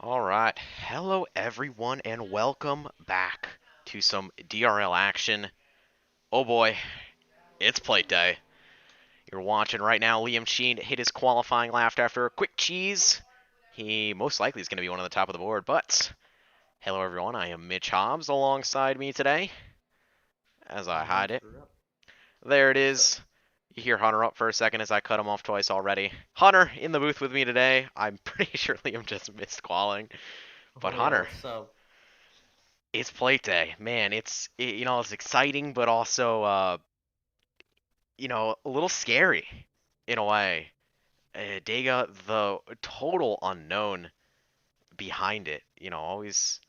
All right. Hello, everyone, and welcome back to some DRL action. Oh boy, it's plate day. You're watching right now Liam Sheen hit his qualifying lap after a quick cheese. He most likely is going to be one on the top of the board, but hello, everyone. I am Mitch Hobbs. Alongside me today, as I hide it, Hunter up. there it So, is. You hear Hunter up for a second as I cut him off twice already. Hunter in the booth with me today. I'm pretty sure Liam just missed qualifying, but oh yeah, Hunter, what's up? it's plate day, man. It's exciting, but also a little scary in a way. Dega, the total unknown behind it, always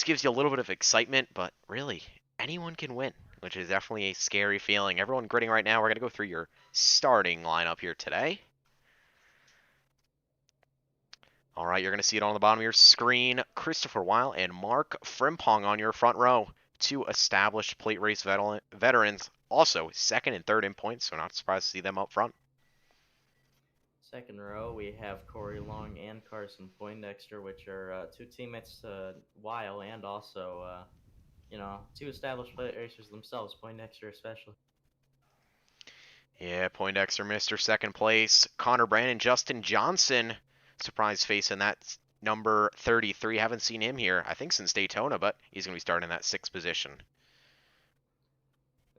gives you a little bit of excitement, but really anyone can win, which is definitely a scary feeling. Everyone gritting right now. We're gonna go through your starting lineup here today. All right, you're going to see it on the bottom of your screen. Christopher Weil and Mark Frimpong on your front row. Two established plate race veterans. Also, second and third in points, so not surprised to see them up front. Second row, we have Corey Long and Carson Poindexter, which are two teammates to Weil and also, two established plate racers themselves, Poindexter especially. Yeah, Poindexter, Mr. Second place. Connor Brandon, Justin Johnson, surprise face in that number 33. Haven't seen him here, I think, since Daytona, but he's going to be starting in that sixth position.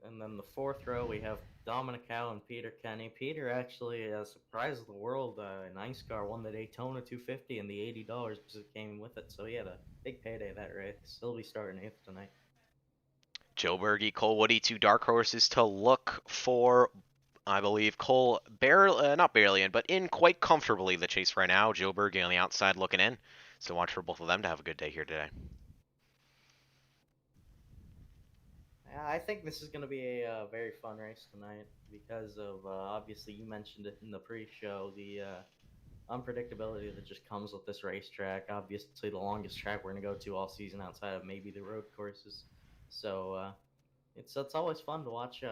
And then the fourth row, we have Dominic Howe and Peter Kenny. Peter actually surprised the world. Nice car won the Daytona 250 and the $80 that came with it, so he had a big payday that race. He'll be starting eighth tonight. Joe Berge, Cole Woody, two dark horses to look for. I believe Cole barely, not barely in, but in quite comfortably the chase right now. Joe Berge on the outside looking in. So watch for both of them to have a good day here today. Yeah, I think this is going to be a very fun race tonight because of obviously you mentioned it in the pre-show the unpredictability that just comes with this racetrack. Obviously, the longest track we're going to go to all season outside of maybe the road courses. So it's always fun to watch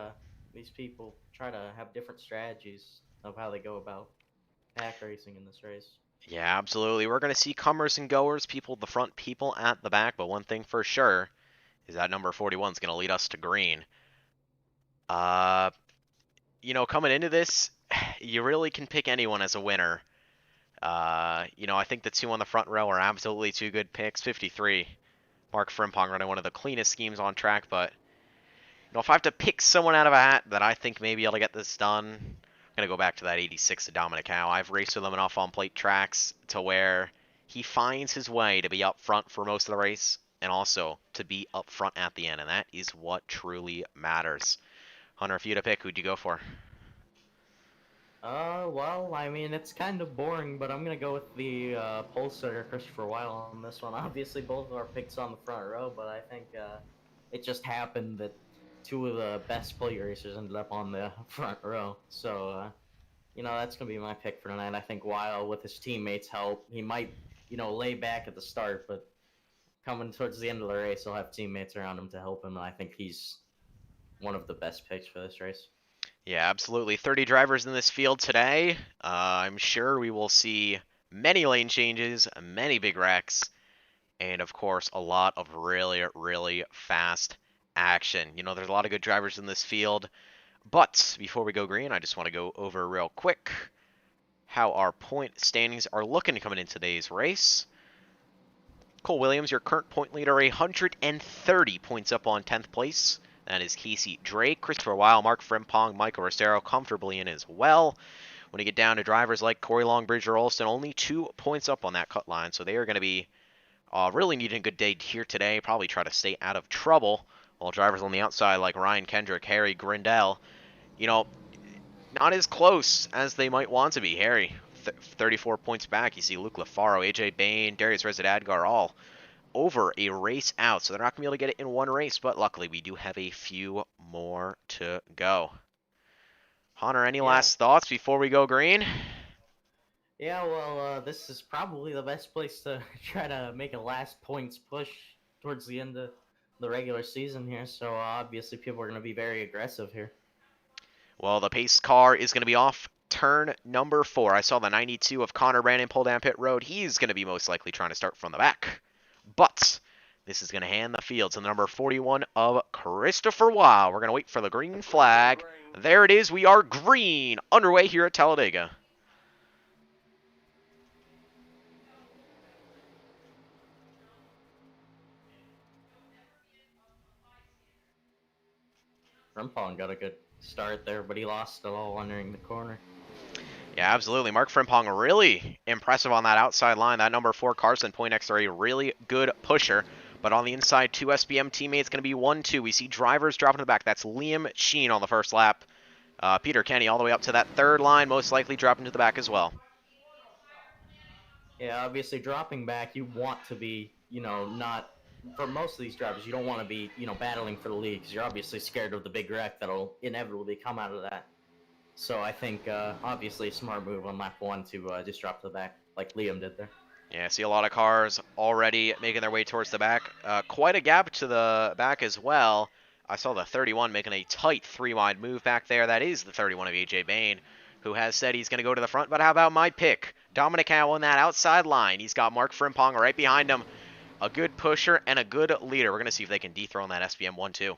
these people try to have different strategies of how they go about pack racing in this race. Yeah, absolutely. We're going to see comers and goers, people at the front, people at the back. But one thing for sure is that number 41 is going to lead us to green. Uh, coming into this, you really can pick anyone as a winner. I think the two on the front row are absolutely two good picks. 53, Mark Frimpong running one of the cleanest schemes on track, but if I have to pick someone out of a hat that I think may be able to get this done, I'm going to go back to that 86 to Dominic Howe. I've raced with him enough on plate tracks to where he finds his way to be up front for most of the race and also to be up front at the end, and that is what truly matters. Hunter, if you had to pick, who'd you go for? Well, I mean, it's kind of boring, but I'm gonna go with the pole sitter Christopher Weil on this one. Obviously, both of our picks on the front row, but I think it just happened that two of the best plate racers ended up on the front row. So, that's gonna be my pick for tonight. I think Weil, with his teammates' help, he might, lay back at the start, but coming towards the end of the race, he'll have teammates around him to help him, and I think he's one of the best picks for this race. Yeah, absolutely. 30 drivers in this field today. I'm sure we will see many lane changes, many big wrecks, and of course, a lot of really, really fast action. There's a lot of good drivers in this field. But before we go green, I just want to go over real quick how our point standings are looking coming into today's race. Cole Williams, your current point leader, 130 points up on 10th place. That is Casey Drake, Christopher Weil, Mark Frimpong, Michael Restero comfortably in as well. When you get down to drivers like Corey Long, Bridger Olson, only 2 points up on that cut line, so they are going to be really needing a good day here today. Probably try to stay out of trouble. While drivers on the outside like Ryan Kendrick, Harry Grindell, you know, not as close as they might want to be. Harry, 34 points back. You see Luke LaFaro, AJ Bain, Darius Rezadadgar all over a race out. So they're not going to be able to get it in one race, but luckily we do have a few more to go. Hunter, any Yeah, last thoughts before we go green? Yeah, well, this is probably the best place to try to make a last points push towards the end of the regular season here. So obviously, people are going to be very aggressive here. Well, the pace car is going to be off turn number 4. I saw the 92 of Connor Brandon pull down pit road. He's going to be most likely trying to start from the back. But this is going to hand the field to the number 41 of Christopher Wow. We're going to wait for the green flag. There it is. We are green. Underway here at Talledega. Frimpong got a good start there, but he lost it all entering the corner. Yeah, absolutely. Mark Frimpong really impressive on that outside line. That number 4 Carson Poindexter, a really good pusher. But on the inside, 2 SBM teammates going to be 1-2. We see drivers dropping to the back. That's Liam Sheen on the first lap. Peter Kenny all the way up to that third line, most likely dropping to the back as well. Yeah, obviously dropping back, you want to be, not for most of these drivers, you don't want to be, battling for the lead because you're obviously scared of the big wreck that'll inevitably come out of that. So I think obviously a smart move on lap 1 to just drop to the back like Liam did there. Yeah, I see a lot of cars already making their way towards the back. Quite a gap to the back as well. I saw the 31 making a tight 3-wide move back there. That is the 31 of AJ Bain, who has said he's going to go to the front. But how about my pick? Dominic Howe on that outside line. He's got Mark Frimpong right behind him. A good pusher and a good leader. We're going to see if they can dethrone that SBM 1-2.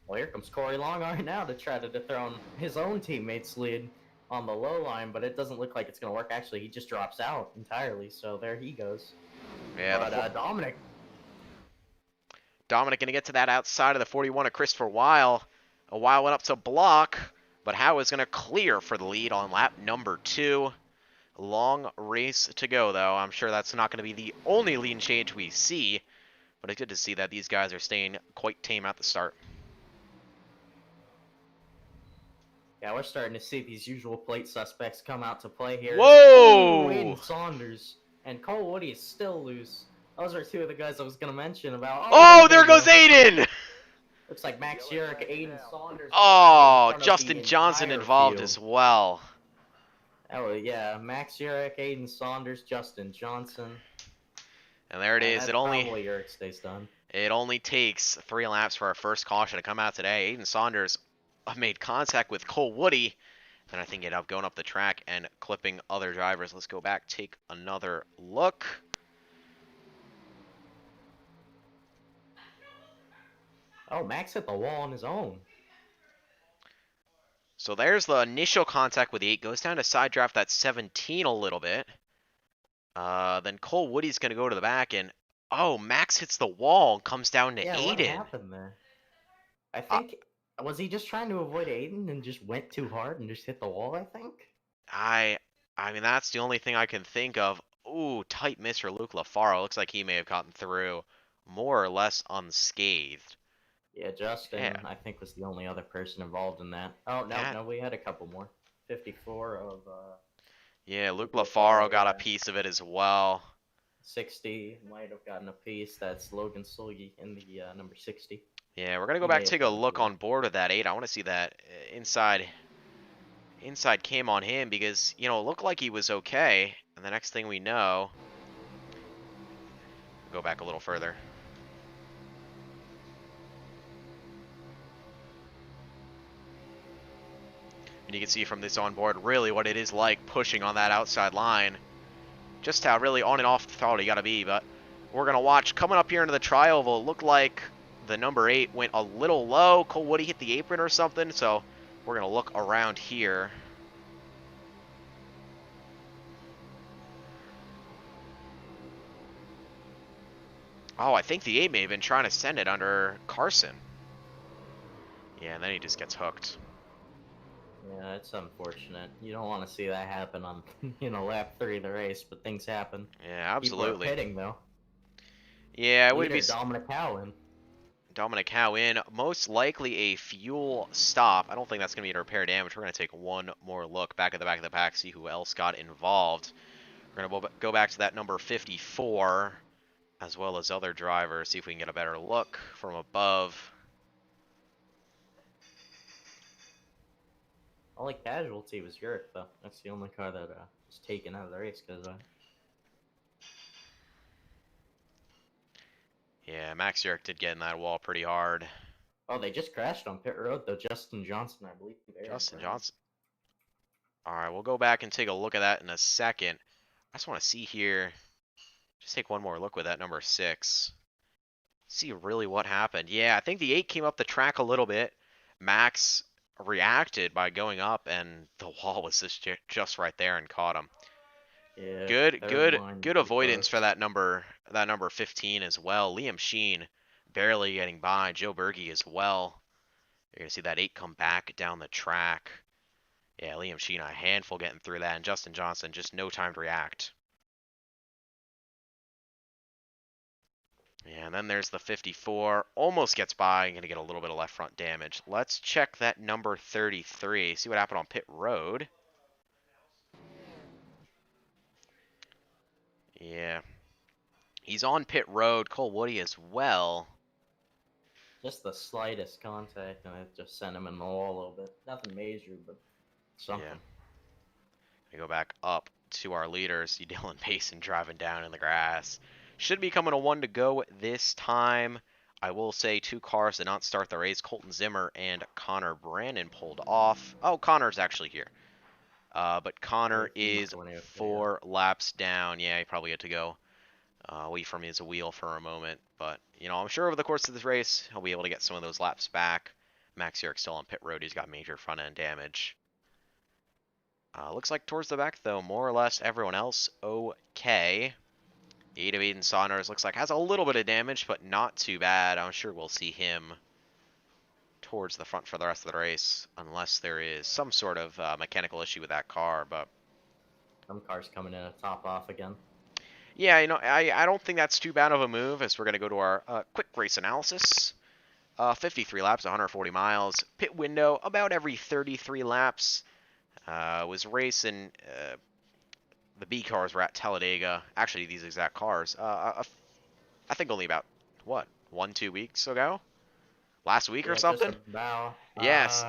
Well, here comes Corey Long right now to try to dethrone his own teammate's lead on the low line, but it doesn't look like it's going to work. Actually, he just drops out entirely, so there he goes. Yeah, but Dominic going to get to that outside of the 41 of Christopher Weil. A Weil went up to block, but Howe is going to clear for the lead on lap number 2. Long race to go, though. I'm sure that's not going to be the only lead change we see, but it's good to see that these guys are staying quite tame at the start. Yeah, we're starting to see these usual plate suspects come out to play here. Whoa! Ooh, Aiden Saunders and Cole Woody is still loose. Those are 2 of the guys I was going to mention about. Oh, there goes Aiden! Looks like Max Urich, Aiden Saunders. Oh, Justin Johnson involved as well. Oh, yeah. Max Urich, Aiden Saunders, Justin Johnson. And there it is. It only Urich stays done. It only takes 3 laps for our first caution to come out today. Aiden Saunders made contact with Cole Woody, and I think ended up going up the track and clipping other drivers. Let's go back, take another look. Oh, Max hit the wall on his own. So there's the initial contact with 8. Goes down to side draft that 17 a little bit. Then Cole Woody's going to go to the back, and oh, Max hits the wall and comes down to Aiden. What happened there? I think, was he just trying to avoid Aiden and just went too hard and just hit the wall, I think? I mean, that's the only thing I can think of. Ooh, tight miss for Luke LaFaro. Looks like he may have gotten through more or less unscathed. Yeah, Justin, I think, was the only other person involved in that. Oh, no, we had a couple more. 54 of, yeah, Luke LaFaro got a piece of it as well. 60 might have gotten a piece. That's Logan Sulgi in the number 60. Yeah, we're going to go back and take a look on board with that 8. I want to see that inside cam on him because, it looked like he was okay. And the next thing we know, go back a little further. And you can see from this on board really what it is like pushing on that outside line. Just how really on and off the throttle you got to be. But we're going to watch coming up here into the tri-oval. It looked like the number 8 went a little low. Cole Woody hit the apron or something. So we're going to look around here. Oh, I think the 8 may have been trying to send it under Carson. Yeah, and then he just gets hooked. Yeah, it's unfortunate. You don't want to see that happen on, lap 3 of the race, but things happen. Yeah, absolutely. People are pitting, though. Yeah, it would be Dominic Howe in. Dominic Howe in. Most likely a fuel stop. I don't think that's going to be a repair damage. We're going to take one more look back at the back of the pack, see who else got involved. We're going to go back to that number 54, as well as other drivers, see if we can get a better look from above. Only casualty was Urich, though. That's the only car that was taken out of the race because Yeah, Max Urich did get in that wall pretty hard. Oh, they just crashed on pit road, though. Justin Johnson, I believe. Justin Johnson. All right, we'll go back and take a look at that in a second. I just want to see here. Just take one more look with that number 6. See really what happened. Yeah, I think the 8 came up the track a little bit. Max reacted by going up, and the wall was just right there and caught him. Yeah, Good, third good, line good pretty avoidance for close. that number 15 as well. Liam Sheen barely getting by. Joe Berge as well. You're gonna see that 8 come back down the track. Yeah, Liam Sheen a handful getting through that, and Justin Johnson just no time to react. Yeah, and then there's the 54. Almost gets by. Going to get a little bit of left front damage. Let's check that number 33. See what happened on pit road. Yeah. He's on pit road. Cole Woody as well. Just the slightest contact, and it just sent him in the wall a little bit. Nothing major, but Yeah. something. We go back up to our leaders. See Dylan Payson driving down in the grass. Should be coming a 1 to go this time. I will say 2 cars did not start the race. Colton Zimmer and Connor Brandon pulled off. Oh, Connor's actually here. But Yeah, Connor he must is have went out there, yeah. 4 laps down. Yeah, he probably had to go away from his wheel for a moment. But, I'm sure over the course of this race, he'll be able to get some of those laps back. Max Yerrick's still on pit road. He's got major front end damage. Looks like towards the back, though, more or less everyone else okay. The 8 of Aiden Saunders looks like has a little bit of damage, but not too bad. I'm sure we'll see him towards the front for the rest of the race, unless there is some sort of mechanical issue with that car. But Some cars coming in at top off again. yeah, I don't think that's too bad of a move, as we're going to go to our quick race analysis. 53 laps, 140 miles. Pit window about every 33 laps. Was racing. The B cars were at Talledega. Actually, these exact cars. I think only about, what, 1-2 weeks ago? Last week or Yeah, just something? about. Yes.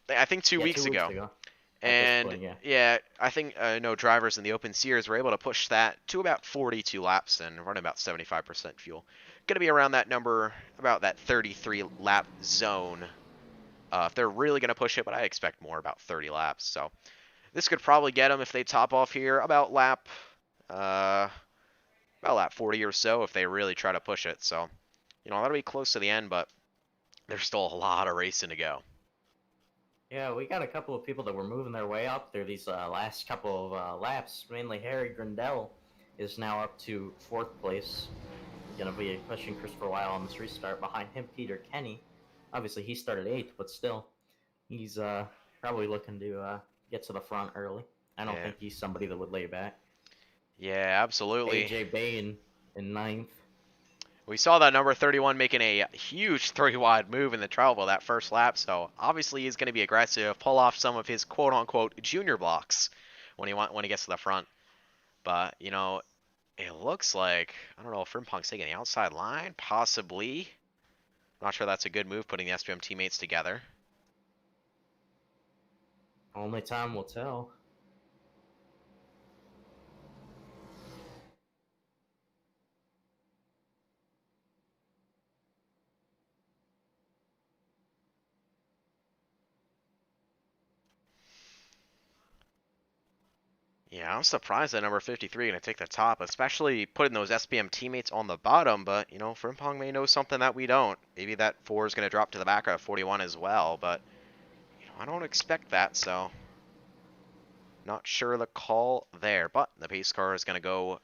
I think 2 Yeah, weeks 2 weeks ago. ago. At this And point, yeah. yeah, I think no drivers in the open series were able to push that to about 42 laps and run about 75% fuel. Going to be around that number, about that 33 lap zone. If they're really going to push it, but I expect more, about 30 laps. So this could probably get them if they top off here uh, about lap 40 or so if they really try to push it. So, that'll be close to the end, but there's still a lot of racing to go. Yeah, we got a couple of people that were moving their way up through these last couple of laps. Mainly Harry Grindell is now up to 4th place. Going to be pushing Christopher Weil on this restart. Behind him, Peter Kenny. Obviously, he started 8th, but still, he's probably looking to get to the front early. I don't Yeah. think he's somebody that would lay back. Yeah, absolutely. AJ Bain in 9th. We saw that number 31 making a huge 3-wide move in the travel that first lap, so obviously he's going to be aggressive, pull off some of his quote-unquote junior blocks when he gets to the front. But, it looks like, I don't know if Frimpong's taking the outside line, possibly. I'm not sure that's a good move, putting the SPM teammates together. Only time will tell. Yeah, I'm surprised that number 53 going to take the top, especially putting those SPM teammates on the bottom. But, Frimpong may know something that we don't. Maybe that 4 is going to drop to the back of 41 as well. But, I don't expect that, so not sure the call there. But the pace car is going to go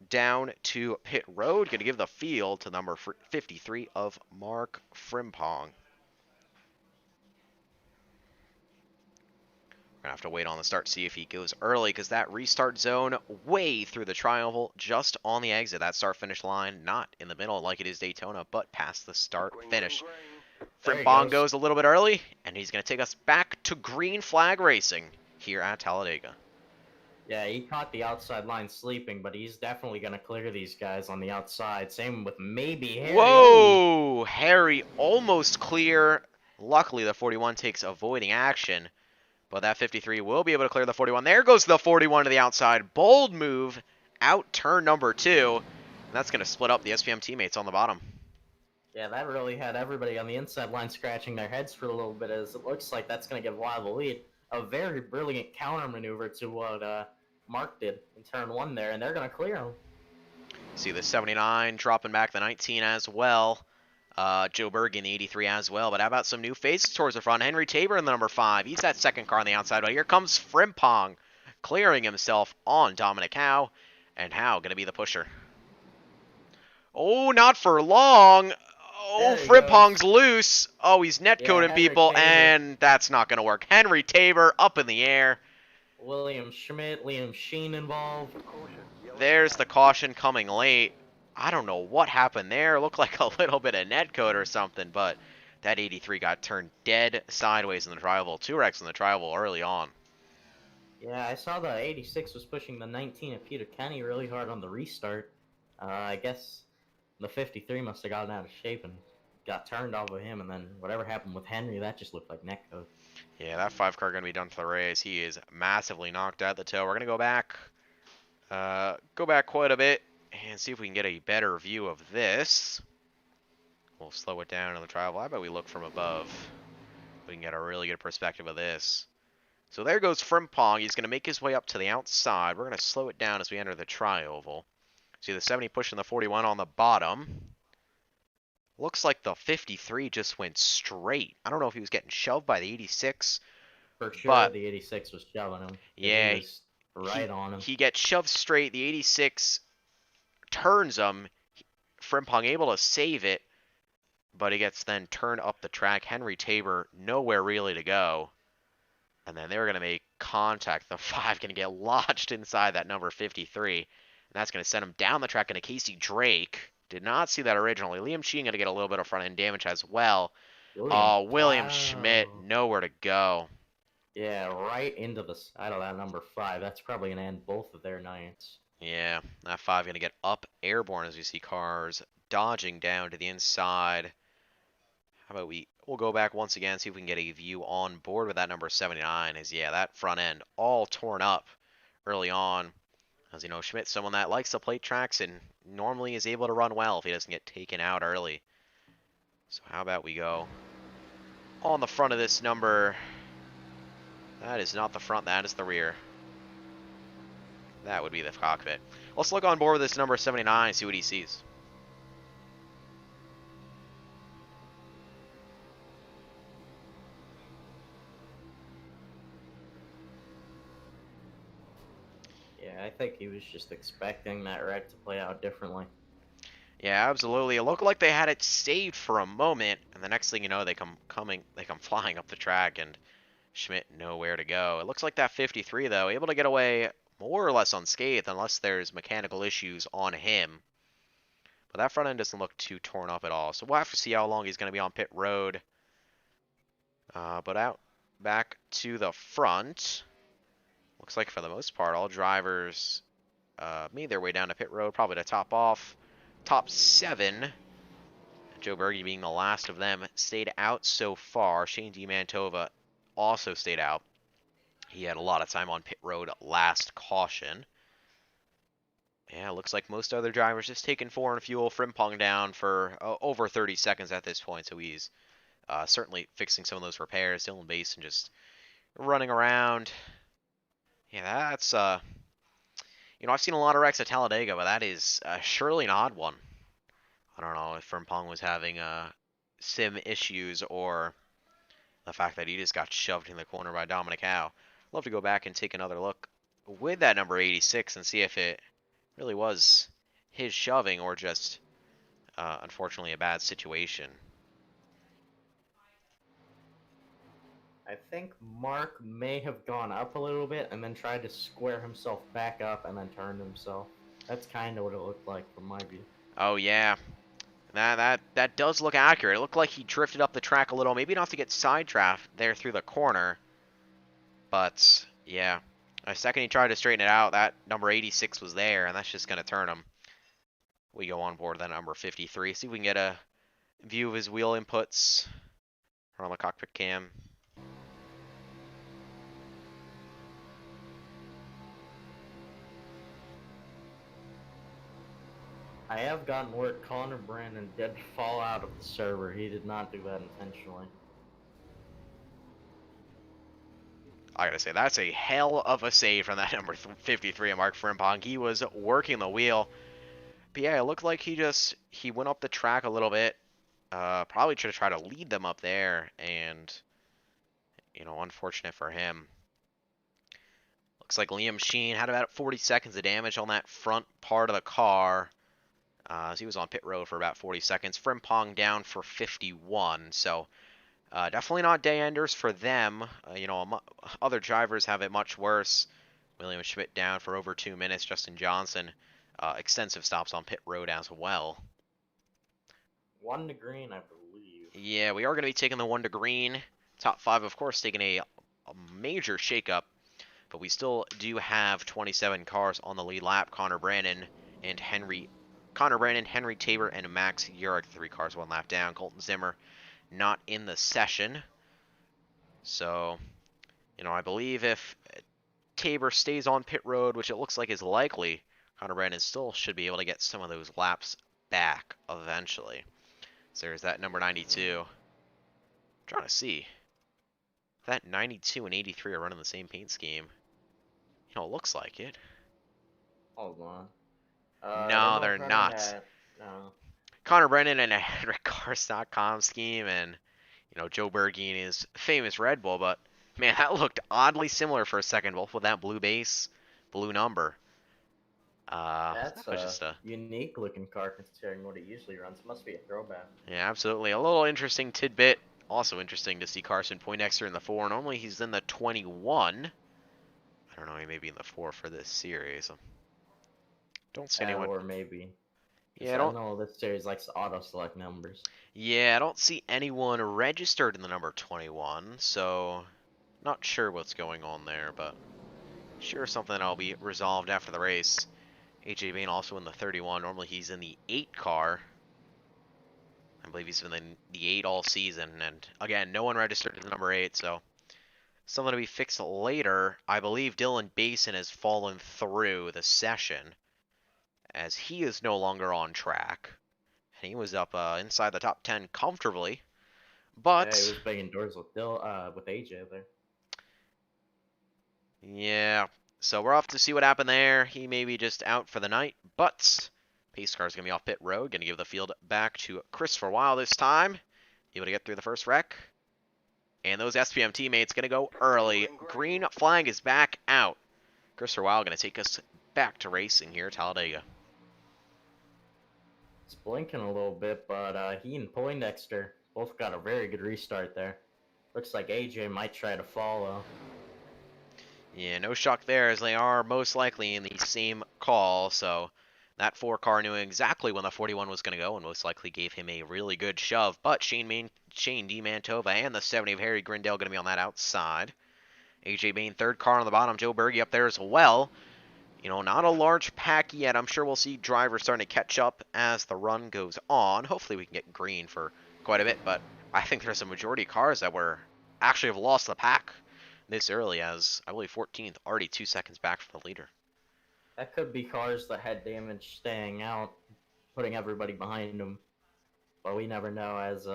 down to pit road, going to give the field to number 53 of Mark Frimpong. Gonna have to wait on the start to see if he goes early, because that restart zone way through the tri-oval, just on the exit. That start-finish line, not in the middle like it is Daytona, but past the start-finish. Frimpong goes a little bit early, and he's going to take us back to green flag racing here at Talledega. Yeah, he caught the outside line sleeping, but he's definitely going to clear these guys on the outside. Same with maybe Harry. Whoa! Harry almost clear. Luckily, the 41 takes avoiding action. But that 53 will be able to clear the 41. There goes the 41 to the outside. Bold move. Out turn number 2. And that's going to split up the SPM teammates on the bottom. Yeah, that really had everybody on the inside line scratching their heads for a little bit, as it looks like that's going to give Wild the lead. a very brilliant counter maneuver to what Mark did in turn 1 there, and they're going to clear him. See the 79 dropping back the 19 as well. Joe Bergen, the 83 as well. But how about some new faces towards the front? Henry Tabor in the number 5. He's that second car on the outside. But here comes Frimpong clearing himself on Dominic Howe. And Howe going to be the pusher. Oh, not for long. Oh, There he Frimpong's goes. loose. Oh, he's netcoding Henry people, Tabor. and that's not going to work. Henry Tabor up in the air. William Schmidt, Liam Sheen involved. There's the caution coming late. I don't know what happened there. It looked like a little bit of netcode or something, but that 83 got turned dead sideways in the tri-oval. 2 wrecks in the tri-oval early on. Yeah, I saw the 86 was pushing the 19 of Peter Kenny really hard on the restart. I guess the 53 must have gotten out of shape and got turned off of him, and then whatever happened with Henry, that just looked like netcode. Yeah, that 5 car going to be done for the race. He is massively knocked out the toe. We're going to go back quite a bit and see if we can get a better view of this. We'll slow it down in the tri-oval. I bet we look from above. We can get a really good perspective of this. So there goes Frimpong. He's going to make his way up to the outside. We're going to slow it down as we enter the tri-oval. See the 70 pushing the 41 on the bottom. Looks like the 53 just went straight. I don't know if he was getting shoved by the 86. For sure, but the 86 was shoving him. Yeah, he was right on him. He gets shoved straight. The 86 turns him. Frimpong able to save it, but he gets then turned up the track. Henry Tabor nowhere really to go. And then they're going to make contact. The 5 going to get lodged inside that number 53. And that's going to send him down the track into Casey Drake. Did not see that originally. Liam Sheen going to get a little bit of front end damage as well. William Schmidt, nowhere to go. Yeah, right into the side of that number 5. That's probably going to end both of their nights. Yeah, that 5 going to get up airborne as we see cars dodging down to the inside. How about we'll go back once again, see if we can get a view on board with that number 79. Yeah, that front end all torn up early on. As you know, Schmidt's someone that likes to plate tracks and normally is able to run well if he doesn't get taken out early. So how about we go on the front of this number. That is not the front, that is the rear. That would be the cockpit. Let's look on board with this number 79 and see what he sees. Yeah, I think he was just expecting that wreck to play out differently. Yeah, absolutely. It looked like they had it saved for a moment, and the next thing you know, they come flying up the track, and Schmidt nowhere to go. It looks like that 53 though, able to get away more or less unscathed, unless there's mechanical issues on him. But that front end doesn't look too torn up at all, so we'll have to see how long he's going to be on pit road. But out back to the front. Looks like for the most part, all drivers made their way down to pit road, probably to top off. Top 7, Joe Berge being the last of them, stayed out so far. Shane DiMantova also stayed out. He had a lot of time on pit road last caution. Yeah, looks like most other drivers just taking foreign fuel. Frimpong down for over 30 seconds at this point, so he's certainly fixing some of those repairs. Dylan Basin just running around. Yeah, that's I've seen a lot of wrecks at Talledega, but that is surely an odd one. I don't know if Frimpong was having sim issues or the fact that he just got shoved in the corner by Dominic Howe. I'd love to go back and take another look with that number 86 and see if it really was his shoving or just, unfortunately, a bad situation. I think Mark may have gone up a little bit and then tried to square himself back up and then turned himself. That's kind of what it looked like from my view. Oh, yeah. That does look accurate. It looked like he drifted up the track a little. Maybe not to get sidetracked there through the corner. But, yeah. The second he tried to straighten it out, that number 86 was there, and that's just going to turn him. We go on board that number 53. See if we can get a view of his wheel inputs on the cockpit cam. I have gotten word Connor Brandon did fall out of the server. He did not do that intentionally. I gotta say, that's a hell of a save from that number 53 of Mark Frimpong. He was working the wheel. But yeah, it looked like he went up the track a little bit. Probably should have tried to lead them up there, and unfortunate for him. Looks like Liam Sheen had about 40 seconds of damage on that front part of the car. So he was on pit road for about 40 seconds. Frimpong down for 51. So definitely not day enders for them. Other drivers have it much worse. William Schmidt down for over 2 minutes. Justin Johnson, extensive stops on pit road as well. 1 to green, I believe. Yeah, we are going to be taking the 1 to green. Top 5, of course, taking a major shakeup. But we still do have 27 cars on the lead lap. Connor Brandon, Henry Tabor, and Max Urich, 3 cars, 1 lap down. Colton Zimmer not in the session. So, I believe if Tabor stays on pit road, which it looks like is likely, Connor Brandon still should be able to get some of those laps back eventually. So there's that number 92. I'm trying to see. That 92 and 83 are running the same paint scheme. It looks like it. Hold on. No, they're not. No. Connor Brennan and a HenrikCars.com scheme, and Joe Berge and his famous Red Bull, but man, that looked oddly similar for a second, both with that blue base, blue number. That's that was a just a unique looking car considering what it usually runs. Must be a throwback. yeah, absolutely a little interesting tidbit. Also interesting to see Carson Poindexter in the 4. Normally he's in the 21. I don't know, he may be in the 4 for this series. Don't see anyone. Or maybe. Yeah, I I don't. know this series likes to auto select numbers. Yeah, I don't see anyone registered in the number 21, so not sure what's going on there, but sure something that'll be resolved after the race. AJ Bain also in the 31. Normally he's in the 8 car. I believe he's been in the 8 all season, and again, no one registered in the number 8, so something to be fixed later. I believe Dylan Basin has fallen through the session, as he is no longer on track. And he was up inside the top 10 comfortably. But yeah, he was banging doors with AJ there. Yeah, so we're off to see what happened there. He may be just out for the night, but pace car's going to be off pit road. Going to give the field back to Christopher Weil this time. Able to get through the first wreck. And those SPM teammates going to go early. Green flag is back out. Christopher Weil going to take us back to racing here at Talledega. It's blinking a little bit, but he and Poindexter both got a very good restart there. Looks like AJ might try to follow. Yeah, no shock there, as they are most likely in the same call, so that 4 car knew exactly when the 41 was going to go and most likely gave him a really good shove. But Shane D. Mantova and the 70 of Harry Grindell going to be on that outside. AJ Bain, 3rd car on the bottom. Joe Berge up there as well. Not a large pack yet. I'm sure we'll see drivers starting to catch up as the run goes on. Hopefully we can get green for quite a bit, but I think there's a majority of cars that actually have lost the pack this early, as I believe 14th, already 2 seconds back from the leader. That could be cars that had damage staying out, putting everybody behind them. But we never know, as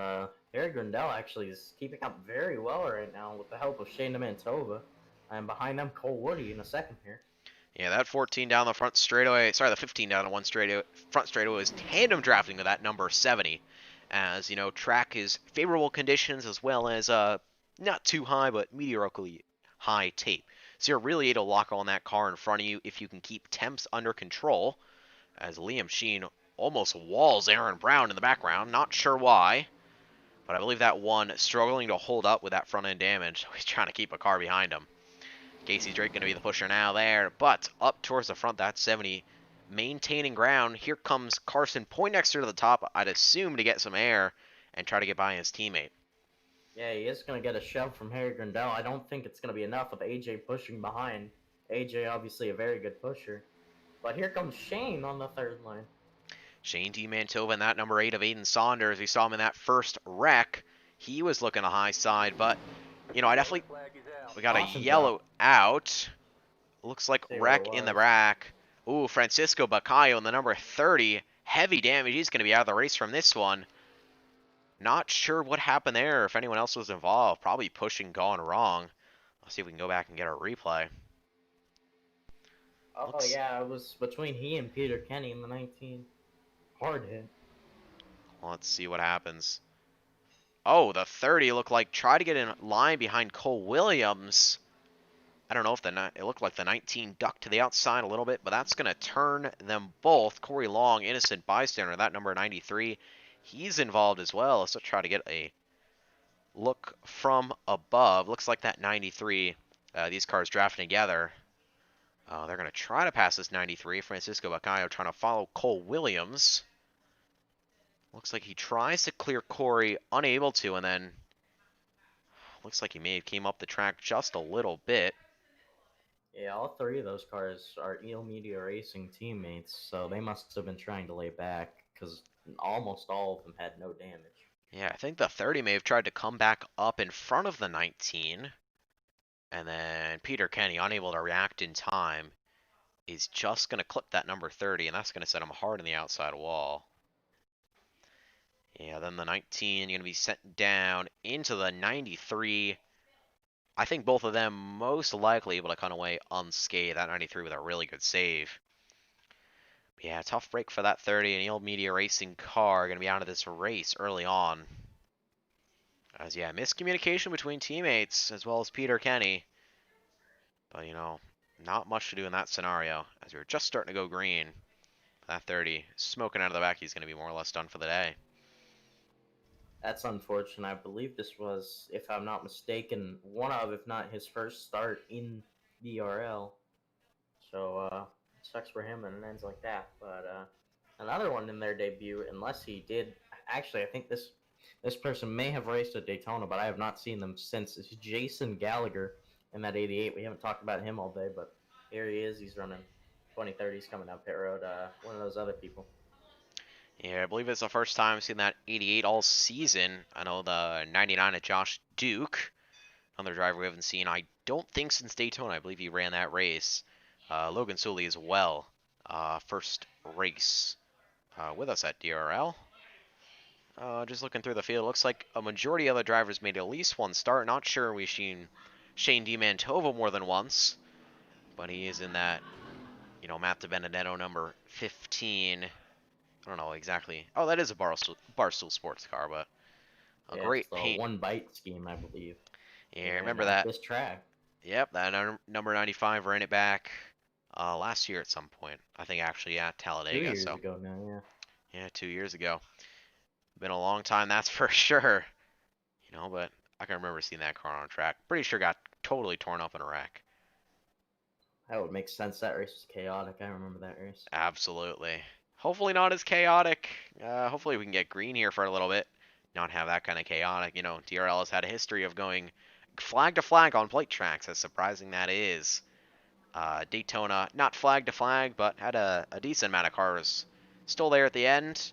Harry Grindell actually is keeping up very well right now with the help of Shane Mantova. And behind them, Cole Woody in a second here. Yeah, that 14 down the front straightaway, sorry, the 15 down the front straightaway was tandem drafting with that number 70. As, track is favorable conditions as well as not too high, but mediocrely high tape. So you're really able to lock on that car in front of you if you can keep temps under control. As Liam Sheen almost walls Aaron Brown in the background. Not sure why, but I believe that one struggling to hold up with that front end damage. So he's trying to keep a car behind him. Casey Drake going to be the pusher now there, but up towards the front, that's 70. Maintaining ground. Here comes Carson Poindexter to the top, I'd assume to get some air and try to get by his teammate. Yeah, he is going to get a shove from Harry Grindell. I don't think it's going to be enough with AJ pushing behind. AJ, obviously a very good pusher. But here comes Shane on the 3rd line. Shane D. Mantova and that number 8 of Aiden Saunders. We saw him in that first wreck. He was looking a high side, but, I definitely... We got a yellow out. Looks like wreck in the back. Ooh, Francisco Bacayo in the number 30. Heavy damage. He's going to be out of the race from this one. Not sure what happened there, if anyone else was involved. Probably pushing gone wrong. Let's see if we can go back and get a replay. Oh Looks. yeah, it was between he and Peter Kenny in the 19. Hard hit. Let's see what happens. Oh, the 30 looked like tried to get in line behind Cole Williams. I don't know if it looked like the 19 ducked to the outside a little bit, but that's going to turn them both. Corey Long, innocent bystander, that number 93, he's involved as well. Let's try to get a look from above. Looks like that 93, these cars drafting together. They're going to try to pass this 93. Francisco Bacayo trying to follow Cole Williams. Looks like he tries to clear Corey, unable to, and then looks like he may have came up the track just a little bit. Yeah, all three of those cars are Eel Media Racing teammates, so they must have been trying to lay back because almost all of them had no damage. Yeah, I think the 30 may have tried to come back up in front of the 19. And then Peter Kenny, unable to react in time, is just going to clip that number 30, and that's going to set him hard in the outside wall. Yeah, then the 19 going to be sent down into the 93. I think both of them most likely able to cut away unscathed. That 93 with a really good save. But yeah, tough break for that 30, and Eel Media Racing car going to be out of this race early on. As yeah, miscommunication between teammates as well as Peter Kenny. But not much to do in that scenario as we were just starting to go green. That 30 smoking out of the back, he's going to be more or less done for the day. That's unfortunate. I believe this was, if I'm not mistaken, one of, if not his first start in DRL. So, sucks for him and it ends like that. But another one in their debut, unless he did. Actually, I think this person may have raced at Daytona, but I have not seen them since. It's Jason Gallagher in that 88. We haven't talked about him all day, but here he is. He's running 2030s coming down pit road. One of those other people. Yeah, I believe it's the first time I've seen that 88 all season. I know the 99 of Josh Duke, another driver we haven't seen. I don't think since Daytona. I believe he ran that race. Logan Sully as well. First race with us at DRL. Just looking through the field, looks like a majority of the drivers made at least one start. Not sure we've seen Shane DiMantovo more than once, but he is in that, Matt DiBenedetto number 15. I don't know exactly. Oh, that is a Barstool Sports car, but a Yeah, it's great the paint. one bite scheme, I believe. Yeah, And remember at that. this track, Yep, that number 95 ran it back last year at some point. I think actually at 2 years Talladega. So ago now, yeah. yeah, 2 years ago. Been a long time, that's for sure. But I can remember seeing that car on track. Pretty sure got totally torn up in a wreck. That would make sense. That race was chaotic. I remember that race. Absolutely. Hopefully not as chaotic. Hopefully we can get green here for a little bit. Not have that kind of chaotic. DRL has had a history of going flag to flag on plate tracks, as surprising that is. Daytona, not flag to flag, but had a decent amount of cars still there at the end.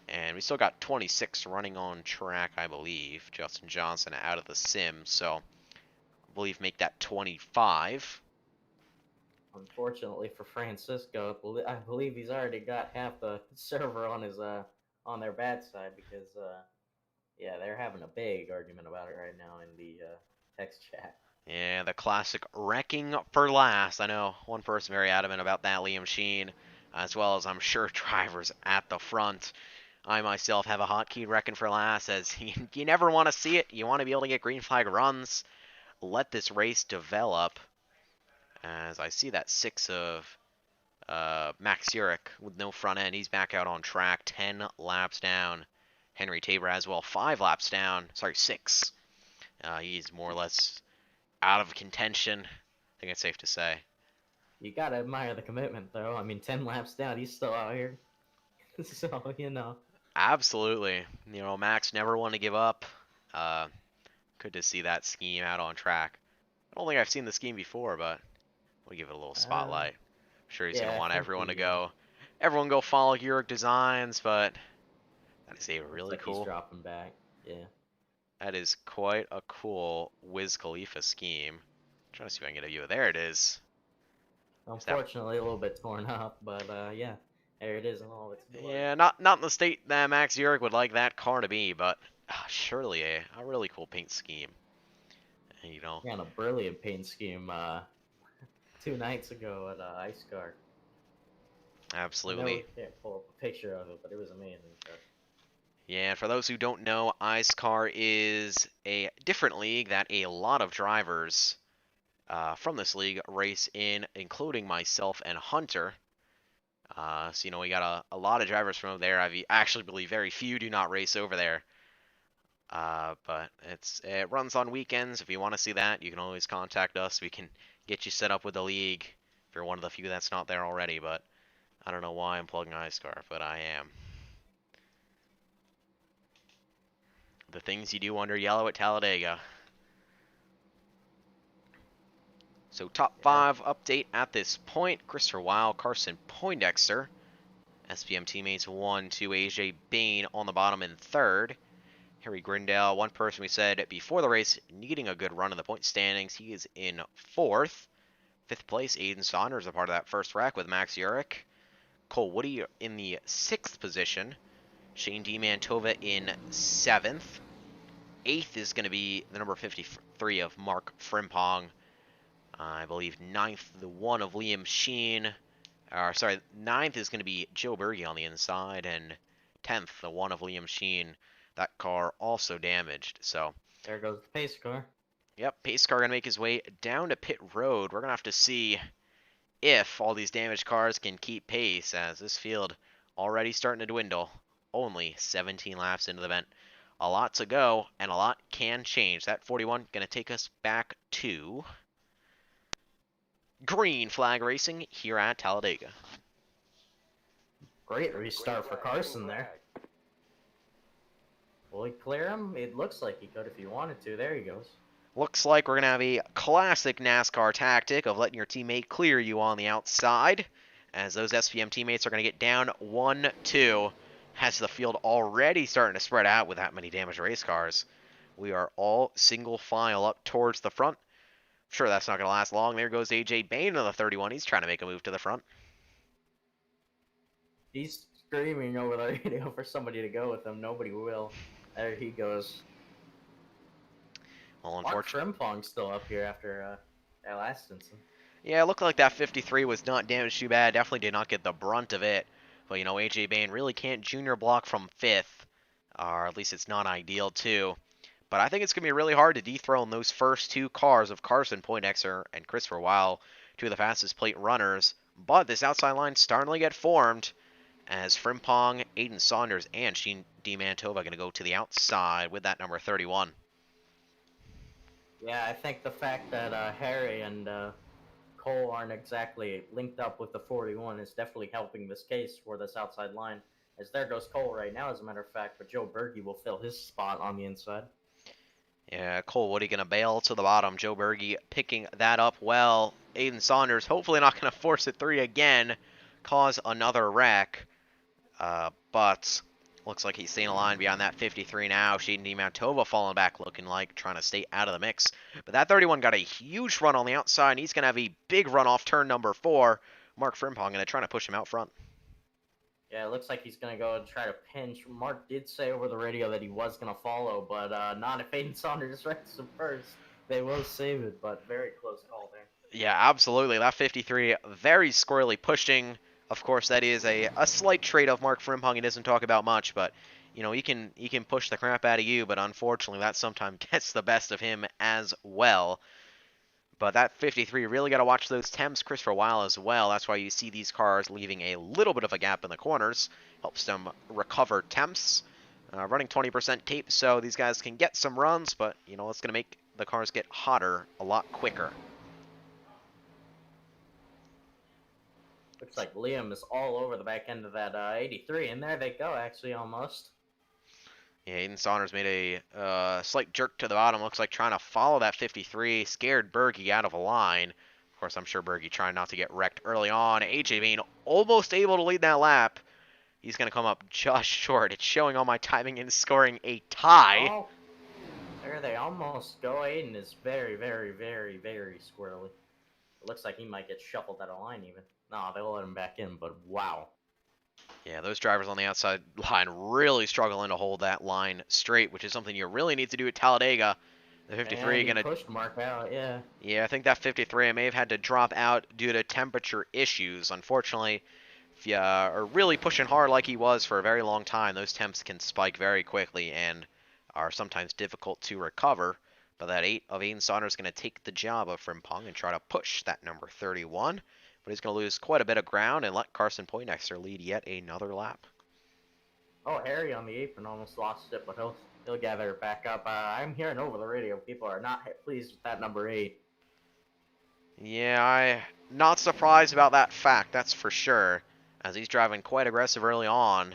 And we still got 26 running on track, I believe. Justin Johnson out of the sim, so I believe make that 25. Unfortunately for Francisco, I believe he's already got half the server on his on their bad side because yeah, they're having a big argument about it right now in the text chat. Yeah, the classic wrecking for last. I know one person very adamant about that, Liam Sheen, as well as I'm sure drivers at the front. I myself have a hotkey wrecking for last, as you never want to see it. You want to be able to get green flag runs. Let this race develop. As I see that 6 of Max Urich with no front end. He's back out on track, 10 laps down. Henry Tabor as well, 5 laps down. Sorry, 6. He's more or less out of contention. I think it's safe to say. You gotta admire the commitment, though. I mean, 10 laps down, he's still out here. So Absolutely. Max never wanted to give up. Good to see that scheme out on track. I don't think I've seen the scheme before, but we'll give it a little uh, spotlight. I'm sure he's going to yeah, I want think everyone to he go. Everyone go follow Urich Designs, but that is a looks really like he's cool. dropping back. Yeah. That is quite a cool Wiz Khalifa scheme. I'm trying to see if I can get a view. There it is. Is that? Unfortunately, a little bit torn up, but yeah, there it is in all of its glory. Yeah, not in the state that Max Urich would like that car to be, but surely a really cool paint scheme. You know, Ran a brilliant paint scheme 2 nights ago at Ice Car. I know we absolutely. can't pull up a picture of it, but it was amazing. So. Yeah, and for those who don't know, IceCar is a different league that a lot of drivers from this league race in, including myself and Hunter. So, we got a lot of drivers from over there. I actually believe very few do not race over there. But it runs on weekends. If you want to see that, you can always contact us. We can get you set up with the league if you're one of the few that's not there already. But I don't know why I'm plugging IceCar, but I am. The things you do under yellow at Talladega. So top Yeah. 5 update at this point. Christopher Weil, Carson Poindexter. SPM teammates 1, 2, AJ Bain on the bottom in 3rd. Harry Grindale, one person we said before the race needing a good run in the point standings. He is in 4th. 5th place, Aiden Saunders, a part of that first wreck with Max Urich. Cole Woody in the 6th position. Shane DiMantova in 7th. 8th is going to be the number 53 of Mark Frimpong. I believe 9th, the 1 of Liam Sheen. Sorry, 9th is going to be Joe Berge on the inside, and 10th, the 1 of Liam Sheen. That car also damaged, so... There goes the pace car. Yep, pace car going to make his way down to pit road. We're going to have to see if all these damaged cars can keep pace, as this field already starting to dwindle. Only 17 laps into the event. A lot to go, and a lot can change. That 41 going to take us back to green flag racing here at Talladega. Great restart for Carson there. Will he clear him? It looks like he could if he wanted to. There he goes. Looks like we're going to have a classic NASCAR tactic of letting your teammate clear you on the outside, as those SPM teammates are going to get down 1-2, as the field already starting to spread out with that many damaged race cars. We are all single file up towards the front. Sure, that's not going to last long. There goes AJ Bain on the 31. He's trying to make a move to the front. He's screaming over the radio for somebody to go with him. Nobody will. There he goes. Well, Mark unfortunately. Frimpong's still up here after that last incident. Yeah, it looked like that 53 was not damaged too bad. Definitely did not get the brunt of it. But, AJ Bain really can't junior block from 5th. Or at least it's not ideal, too. But I think it's going to be really hard to dethrone those first 2 cars of Carson Poindexter and Christopher Weil, 2 of the fastest plate runners. But this outside line's starting to get formed as Frimpong, Aiden Saunders, and Sheen DiMantova going to go to the outside with that number 31. Yeah, I think the fact that Harry and Cole aren't exactly linked up with the 41 is definitely helping this case for this outside line. As there goes Cole right now, as a matter of fact, but Joe Berge will fill his spot on the inside. Yeah, Cole Woody going to bail to the bottom. Joe Berge picking that up well. Aiden Saunders hopefully not going to force it 3 again, cause another wreck. But looks like he's staying aligned beyond that 53 now. Shaden DiMantova falling back, looking like trying to stay out of the mix. But that 31 got a huge run on the outside, and he's going to have a big run off turn number 4. Mark Frimpong going to try to push him out front. Yeah, it looks like he's going to go and try to pinch. Mark did say over the radio that he was going to follow, but not if Aiden Saunders wrecks him first. They will save it, but very close call there. Yeah, absolutely. That 53 very squarely pushing. Of course, that is a slight trait of Mark Frimpong he doesn't talk about much, but he can push the crap out of you, but unfortunately that sometimes gets the best of him as well. But that 53 really got to watch those temps, Christopher Weil as well. That's why you see these cars leaving a little bit of a gap in the corners. Helps them recover temps. Running 20% tape, so these guys can get some runs, but it's going to make the cars get hotter a lot quicker. Looks like Liam is all over the back end of that 83, and there they go, actually, almost. Yeah, Aiden Saunders made a slight jerk to the bottom. Looks like trying to follow that 53. Scared Berge out of a line. Of course, I'm sure Berge trying not to get wrecked early on. AJ Bain almost able to lead that lap. He's going to come up just short. It's showing on my timing and scoring a tie. Oh, there they almost go. Aiden is very, very, very, very squirrely. It looks like he might get shuffled out of line even. No, they'll let him back in, but wow. Yeah, those drivers on the outside line really struggling to hold that line straight, which is something you really need to do at Talladega. The And 53 he gonna, pushed Mark out, yeah. yeah, I think that 53 may have had to drop out due to temperature issues. Unfortunately, if you are really pushing hard like he was for a very long time, those temps can spike very quickly and are sometimes difficult to recover. But that 8 of Aiden Saunders is going to take the job of Frimpong and try to push that number 31. But he's going to lose quite a bit of ground and let Carson Poindexter lead yet another lap. Oh, Harry on the apron almost lost it, but he'll gather it back up. I'm hearing over the radio people are not pleased with that number 8. Yeah, I'm not surprised about that fact, that's for sure, as he's driving quite aggressive early on.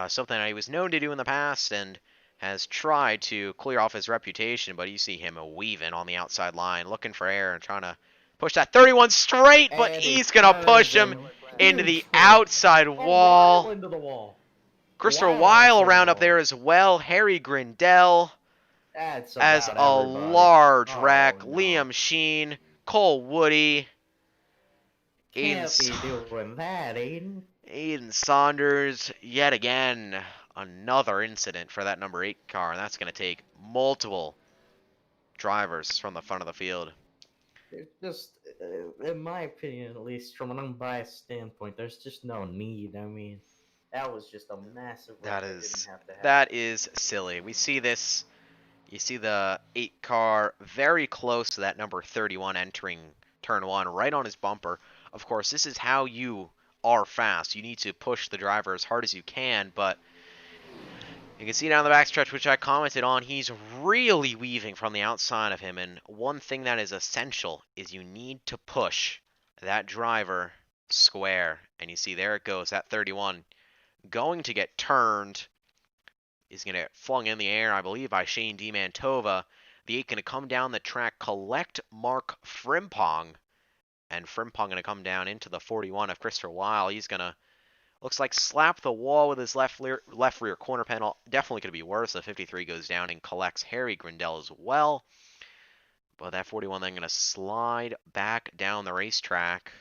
Something that he was known to do in the past and has tried to clear off his reputation, but you see him weaving on the outside line, looking for air and trying to push that 31 straight, but And he he's going to push turns him in into the huge move. outside Oh, Weil wall. into the wall. Christopher Weil Weil also into around the up there wall. as well. Harry Grindell That's as about a everybody. large Oh wreck. no. Liam Sheen, Cole Woody, Aiden Can't be doing that, Aiden. Aiden Saunders, yet again, another incident for that number 8 car, and that's going to take multiple drivers from the front of the field. There's just, in my opinion, at least from an unbiased standpoint, there's just no need. I mean, that was just a massive That wreck that didn't is have to that happen. is silly. We see this. You see the 8 car very close to that number 31 entering turn 1, right on his bumper. Of course, this is how you are fast. You need to push the driver as hard as you can, but you can see down the backstretch, which I commented on, he's really weaving from the outside of him. And one thing that is essential is you need to push that driver square. And you see there it goes, that 31 going to get turned. Is going to get flung in the air, I believe, by Shane DeMantova. The 8 going to come down the track, collect Mark Frimpong. And Frimpong going to come down into the 41 of Christopher Weil. He's going to looks like slap the wall with his left rear corner panel. Definitely could be worse. The 53 goes down and collects Harry Grindell as well. But that 41 then going to slide back down the racetrack.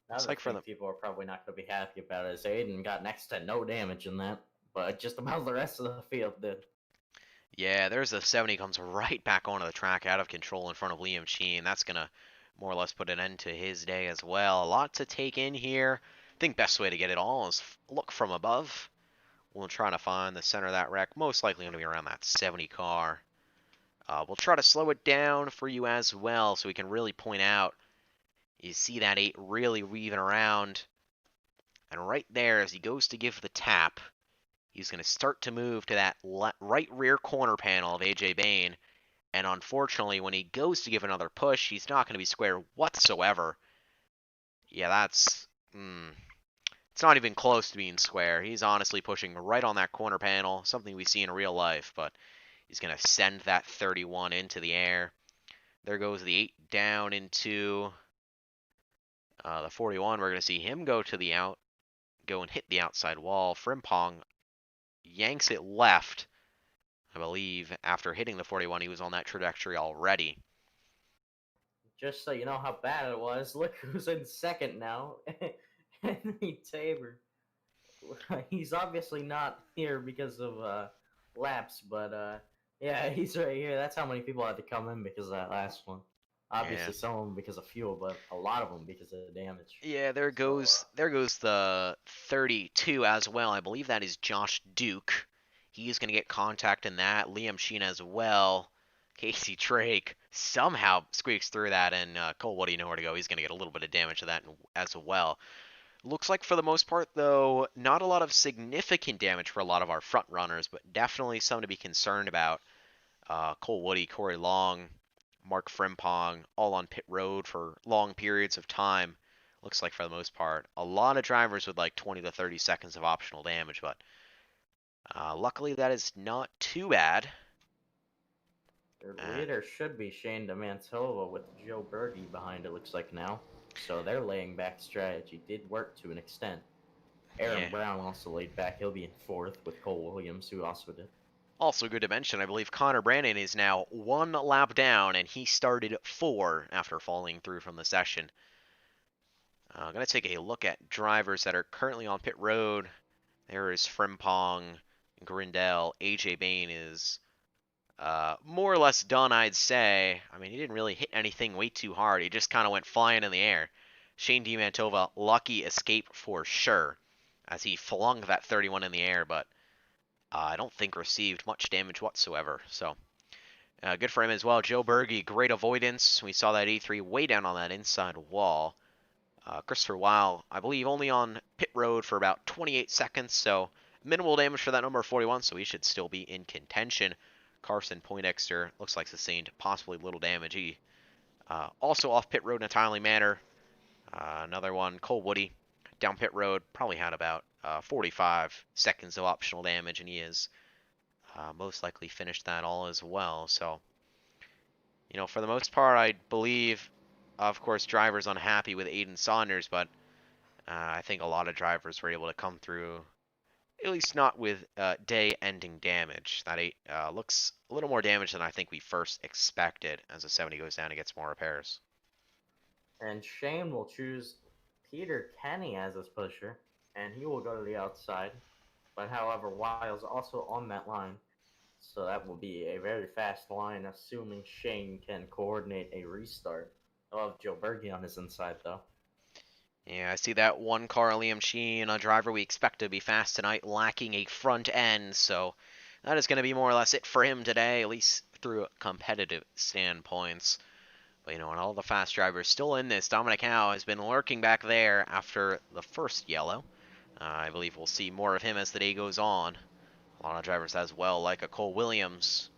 Looks Another like for thing the people are probably not going to be happy about is Aiden got next to no damage in that, but just about the rest of the field did. yeah, there's the 70 comes right back onto the track out of control in front of Liam Sheen. That's going to more or less put an end to his day as well. A lot to take in here. I think best way to get it all is look from above. We'll try to find the center of that wreck. Most likely going to be around that 70 car. We'll try to slow it down for you as well so we can really point out. You see that 8 really weaving around. And right there, as he goes to give the tap, he's going to start to move to that right rear corner panel of AJ Bain. And unfortunately, when he goes to give another push, he's not going to be square whatsoever. Yeah, that's... it's not even close to being square. He's honestly pushing right on that corner panel, something we see in real life, but he's going to send that 31 into the air. There goes the 8 down into the 41. We're going to see him go and hit the outside wall. Frimpong yanks it left. I believe after hitting the 41, he was on that trajectory already. Just so you know how bad it was, look who's in second now. Henry Tabor. He's obviously not here because of laps, but yeah, he's right here. That's how many people had to come in because of that last one. Yeah. Obviously, some of them because of fuel, but a lot of them because of damage. Yeah, So there goes the 32 as well. I believe that is Josh Duke. He's going to get contact in that. Liam Sheen as well. Casey Drake somehow squeaks through that, and Cole, what do you know where to go? He's going to get a little bit of damage to that as well. Looks like for the most part, though, not a lot of significant damage for a lot of our front runners, but definitely some to be concerned about. Cole Woody, Corey Long, Mark Frimpong, all on pit road for long periods of time. Looks like for the most part, a lot of drivers with like 20 to 30 seconds of optional damage, but luckily that is not too bad. their Uh, leader should be Shane DeMantova with Joe Berge behind it. Looks like now. So their laying back strategy did work to an extent. yeah. Aaron Brown also laid back. He'll be in fourth with Cole Williams, who also did. Also good to mention, I believe Connor Brandon is now 1 lap down, and he started 4 after falling through from the session. I'm going to take a look at drivers that are currently on pit road. There is Frimpong, Grindell, AJ Bain is more or less done, I'd say. I mean, he didn't really hit anything way too hard. He just kind of went flying in the air. Shane DiMantova, lucky escape for sure, as he flung that 31 in the air, but I don't think received much damage whatsoever. So good for him as well. Joe Berge, great avoidance. We saw that E3 way down on that inside wall. Christopher Weil, I believe, only on pit road for about 28 seconds, so minimal damage for that number 41, so he should still be in contention. Carson Poindexter looks like sustained possibly little damage. He also off pit road in a timely manner. Another one, Cole Woody, down pit road, probably had about 45 seconds of optional damage, and he is most likely finished that all as well. So, for the most part, I believe, of course, drivers unhappy with Aiden Saunders, but I think a lot of drivers were able to come through, at least not with day-ending damage. That looks a little more damage than I think we first expected as the 70 goes down and gets more repairs. And Shane will choose Peter Kenny as his pusher, and he will go to the outside. But however, Wiles also on that line, so that will be a very fast line, assuming Shane can coordinate a restart. I'll have Joe Berge on his inside, though. Yeah, I see that one car, Liam Sheen, a driver we expect to be fast tonight, lacking a front end, so that is going to be more or less it for him today, at least through competitive standpoints. But, and all the fast drivers still in this. Dominic Howe has been lurking back there after the first yellow. I believe we'll see more of him as the day goes on. A lot of drivers as well, like a Cole Williams,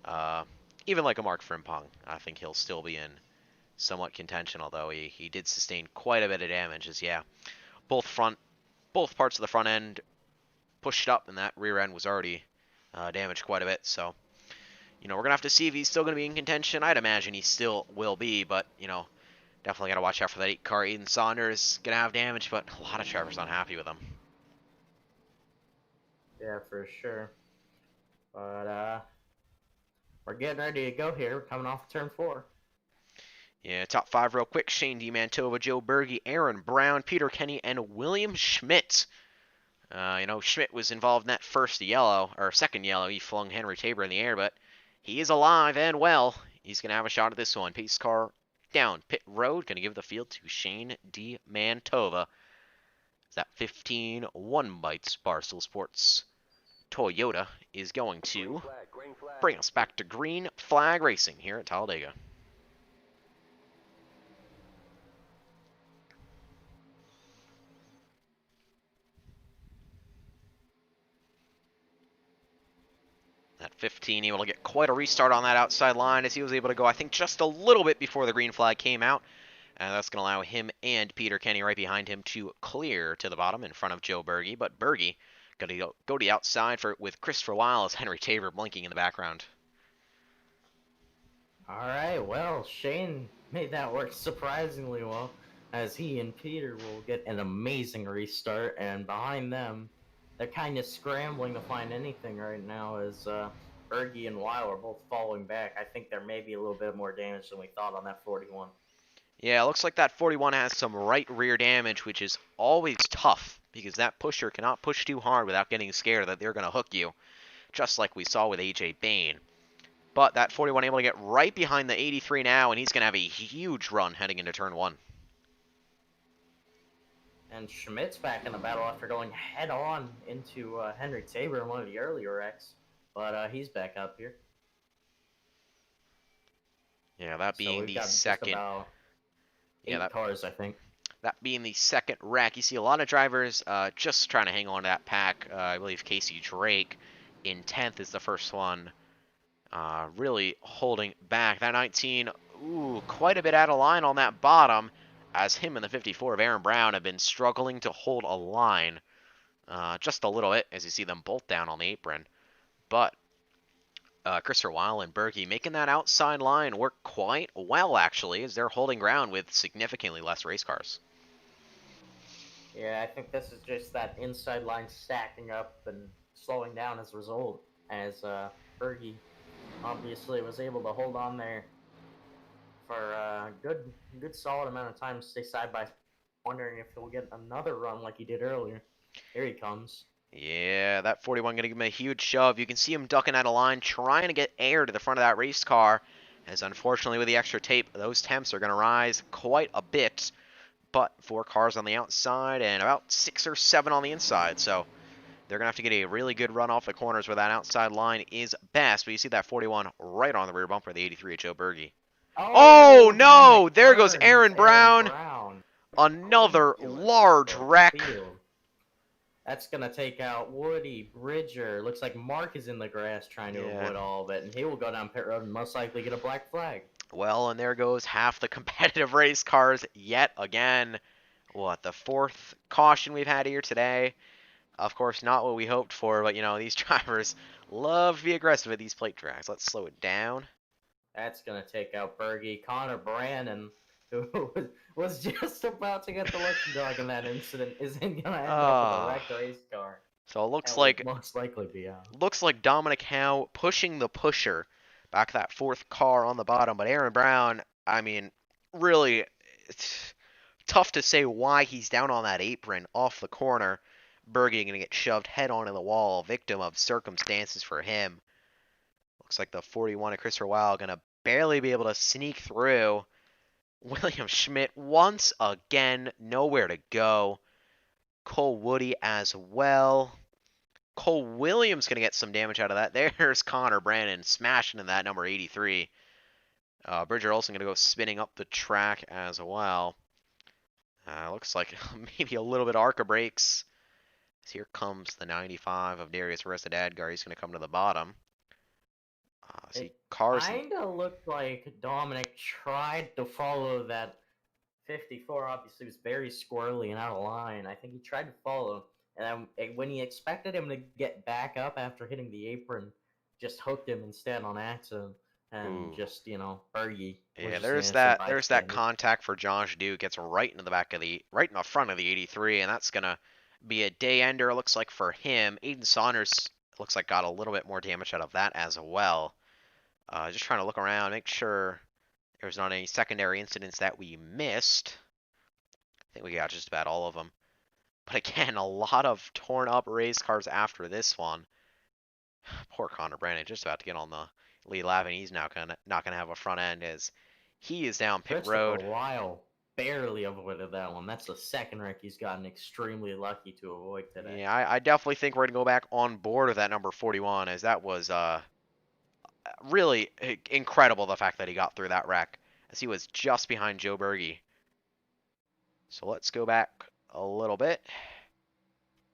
uh, even like a Mark Frimpong. I think he'll still be in somewhat contention, although he did sustain quite a bit of damage. As yeah, both parts of the front end pushed up, and that rear end was already damaged quite a bit. So we're gonna have to see if he's still gonna be in contention. I'd imagine he still will be, but definitely gotta watch out for that 8 car. Aiden Saunders gonna have damage, but a lot of drivers not happy with him. Yeah, for sure. But we're getting ready to go here. We're coming off turn 4. Yeah, top 5 real quick. Shane DiMantova, Joe Berge, Aaron Brown, Peter Kenny, and William Schmidt. Schmidt was involved in that first yellow, or second yellow. He flung Henry Tabor in the air, but he is alive and well. He's going to have a shot at this one. Pace car down pit road. Going to give the field to Shane DiMantova. That 15-1 bites Barstool Sports Toyota is going to bring us back to green flag racing here at Talledega. At 15, able to get quite a restart on that outside line as he was able to go, I think, just a little bit before the green flag came out. And that's going to allow him and Peter Kenny right behind him to clear to the bottom in front of Joe Berge. But Berge going to go to the outside with Christopher Weil as Henry Tabor blinking in the background. All right, well, Shane made that work surprisingly well, as he and Peter will get an amazing restart, and behind them, they're kind of scrambling to find anything right now, as Berge and Weil are both falling back. I think there may be a little bit more damage than we thought on that 41. Yeah, it looks like that 41 has some right rear damage, which is always tough, because that pusher cannot push too hard without getting scared that they're going to hook you, just like we saw with AJ Bain. But that 41 able to get right behind the 83 now, and he's going to have a huge run heading into turn 1. And Schmidt's back in the battle after going head-on into Henry Tabor in one of the earlier wrecks, but he's back up here. Yeah, that being so the second. Eight cars, I think. That being the second wreck. You see a lot of drivers just trying to hang on to that pack. I believe Casey Drake in 10th is the first one. Really holding back. That 19, quite a bit out of line on that bottom, as him and the 54 of Aaron Brown have been struggling to hold a line just a little bit, as you see them both down on the apron. But Christopher Weil and Berge making that outside line work quite well, actually, as they're holding ground with significantly less race cars. Yeah, I think this is just that inside line stacking up and slowing down as a result, as Berge obviously was able to hold on there for a good solid amount of time, stay side by side, wondering if he'll get another run like he did earlier. Here he comes. Yeah, that 41 going to give him a huge shove. You can see him ducking out of line, trying to get air to the front of that race car. As unfortunately, with the extra tape, those temps are going to rise quite a bit. But 4 cars on the outside and about 6 or 7 on the inside. So they're going to have to get a really good run off the corners where that outside line is best. But you see that 41 right on the rear bumper of the 83 at Joe Berge. Oh, Oh, dominant no! There goes turns, Aaron Aaron Brown. Brown. Couldn't Another do it off large the wreck. field. That's gonna take out Woody, Bridger. Looks like Mark is in the grass trying to Yeah. avoid all of it, and he will go down pit road and most likely get a black flag. Well, and there goes half the competitive race cars yet again. What, the 4th caution we've had here today? Of course, not what we hoped for, but these drivers love to be aggressive at these plate tracks. Let's slow it down. That's gonna take out Bergie. Connor Brannon, who was just about to get the lucky dog in that incident, isn't gonna end up with a Uh, wrecked race car. so it That will most likely be out. looks like Dominic Howe pushing the pusher back that 4th car on the bottom, but Aaron Brown, I mean, really it's tough to say why he's down on that apron off the corner. Berge gonna get shoved head on in the wall, victim of circumstances for him. Looks like the 41 of Christopher Weil gonna barely be able to sneak through. William Schmidt once again nowhere to go. Cole Woody as well. Cole Williams going to get some damage out of that. There's Connor Brandon smashing in that number 83. Bridger Olsen going to go spinning up the track as well. Looks like maybe a little bit of ARCA brakes. Here comes the 95 of Darius Resedadgar. He's going to come to the bottom. See, cars. Kind of looked like Dominic tried to follow that 54. Obviously, was very squirrely and out of line. I think he tried to follow, and when he expected him to get back up after hitting the apron, just hooked him instead on accident, and Ooh. just Bergie was Yeah, just an there's innocent that bystander. contact for Josh Duke. Gets right into the back of right in the front of the 83, and that's gonna be a day ender. Looks like for him. Aiden Saunders looks like got a little bit more damage out of that as well. Just trying to look around, make sure there's not any secondary incidents that we missed. I think we got just about all of them. But again, a lot of torn up race cars after this one. Poor Connor Brandon, just about to get on the lead lap, and he's now not gonna have a front end as he is down pit Christopher road. Weil barely avoided that one. That's the second wreck he's gotten extremely lucky to avoid today. Yeah, I definitely think we're gonna go back on board with that number 41, as that was really incredible the fact that he got through that wreck, as he was just behind Joe Berge. So let's go back a little bit.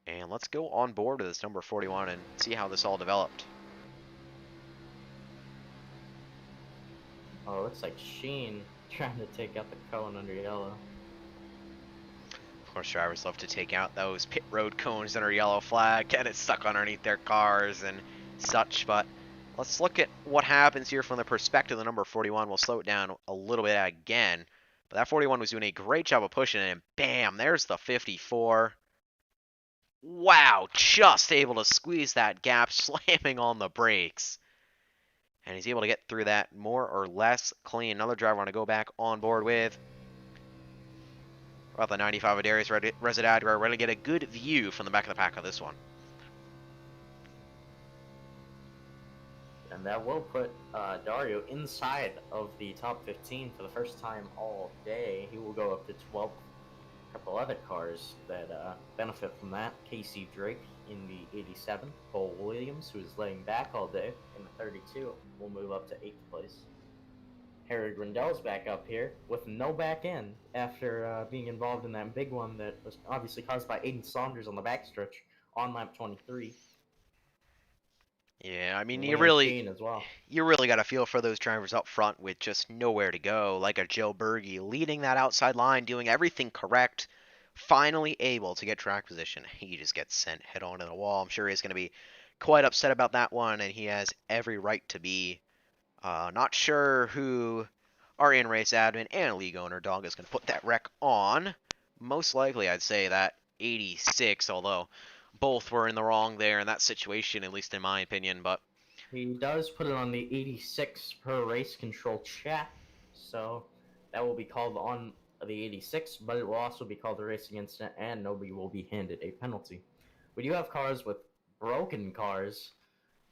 And let's go on board with this number 41 and see how this all developed. Oh, it looks like Sheen trying to take out the cone under yellow. Of course, drivers love to take out those pit road cones under yellow flag, get it stuck underneath their cars and such, but let's look at what happens here from the perspective of the number 41. We'll slow it down a little bit again, but that 41 was doing a great job of pushing it, and bam, there's the 54. Wow, just able to squeeze that gap, slamming on the brakes. And he's able to get through that more or less clean. Another driver I want to go back on board with. About the 95 of Darius Residad, we're going to get a good view from the back of the pack of this one. And that will put Dario inside of the top 15 for the first time all day. He will go up to 12th. A couple other cars that benefit from that. Casey Drake in the 87. Cole Williams, who is laying back all day in the 32, will move up to 8th place. Harry Grindell's back up here with no back end after being involved in that big one that was obviously caused by Aiden Saunders on the backstretch on lap 23. Yeah, I mean, As well. you really got to feel for those drivers up front with just nowhere to go, like a Joe Berge leading that outside line, doing everything correct, finally able to get track position. He just gets sent head on to the wall. I'm sure he's going to be quite upset about that one, and he has every right to be. Not sure who our in-race admin and league owner dog is going to put that wreck on. Most likely, I'd say that 86, although both were in the wrong there in that situation, at least in my opinion. But he does put it on the 86 per race control chat, so that will be called on the 86, but it will also be called a racing incident, and nobody will be handed a penalty. we do have cars with broken cars.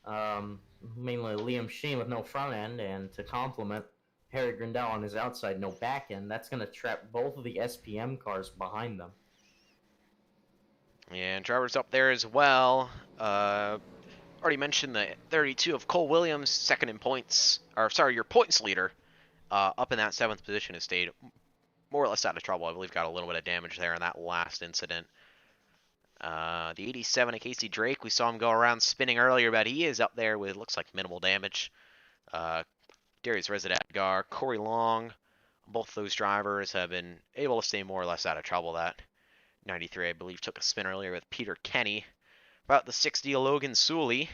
Um, Mainly Liam Sheen with no front end, and to complement Harry Grindel on his outside, no back end. That's going to trap both of the SPM cars behind them. And drivers up there as well. Already mentioned the 32 of Cole Williams, second in points, or sorry, your points leader, up in that 7th position, has stayed more or less out of trouble. I believe got a little bit of damage there in that last incident. The 87 of Casey Drake, we saw him go around spinning earlier, but he is up there with, looks like, minimal damage. Darius Residadgar, Corey Long, both those drivers have been able to stay more or less out of trouble. That 93, I believe, took a spin earlier with Peter Kenny. About the 60 of Logan Sully.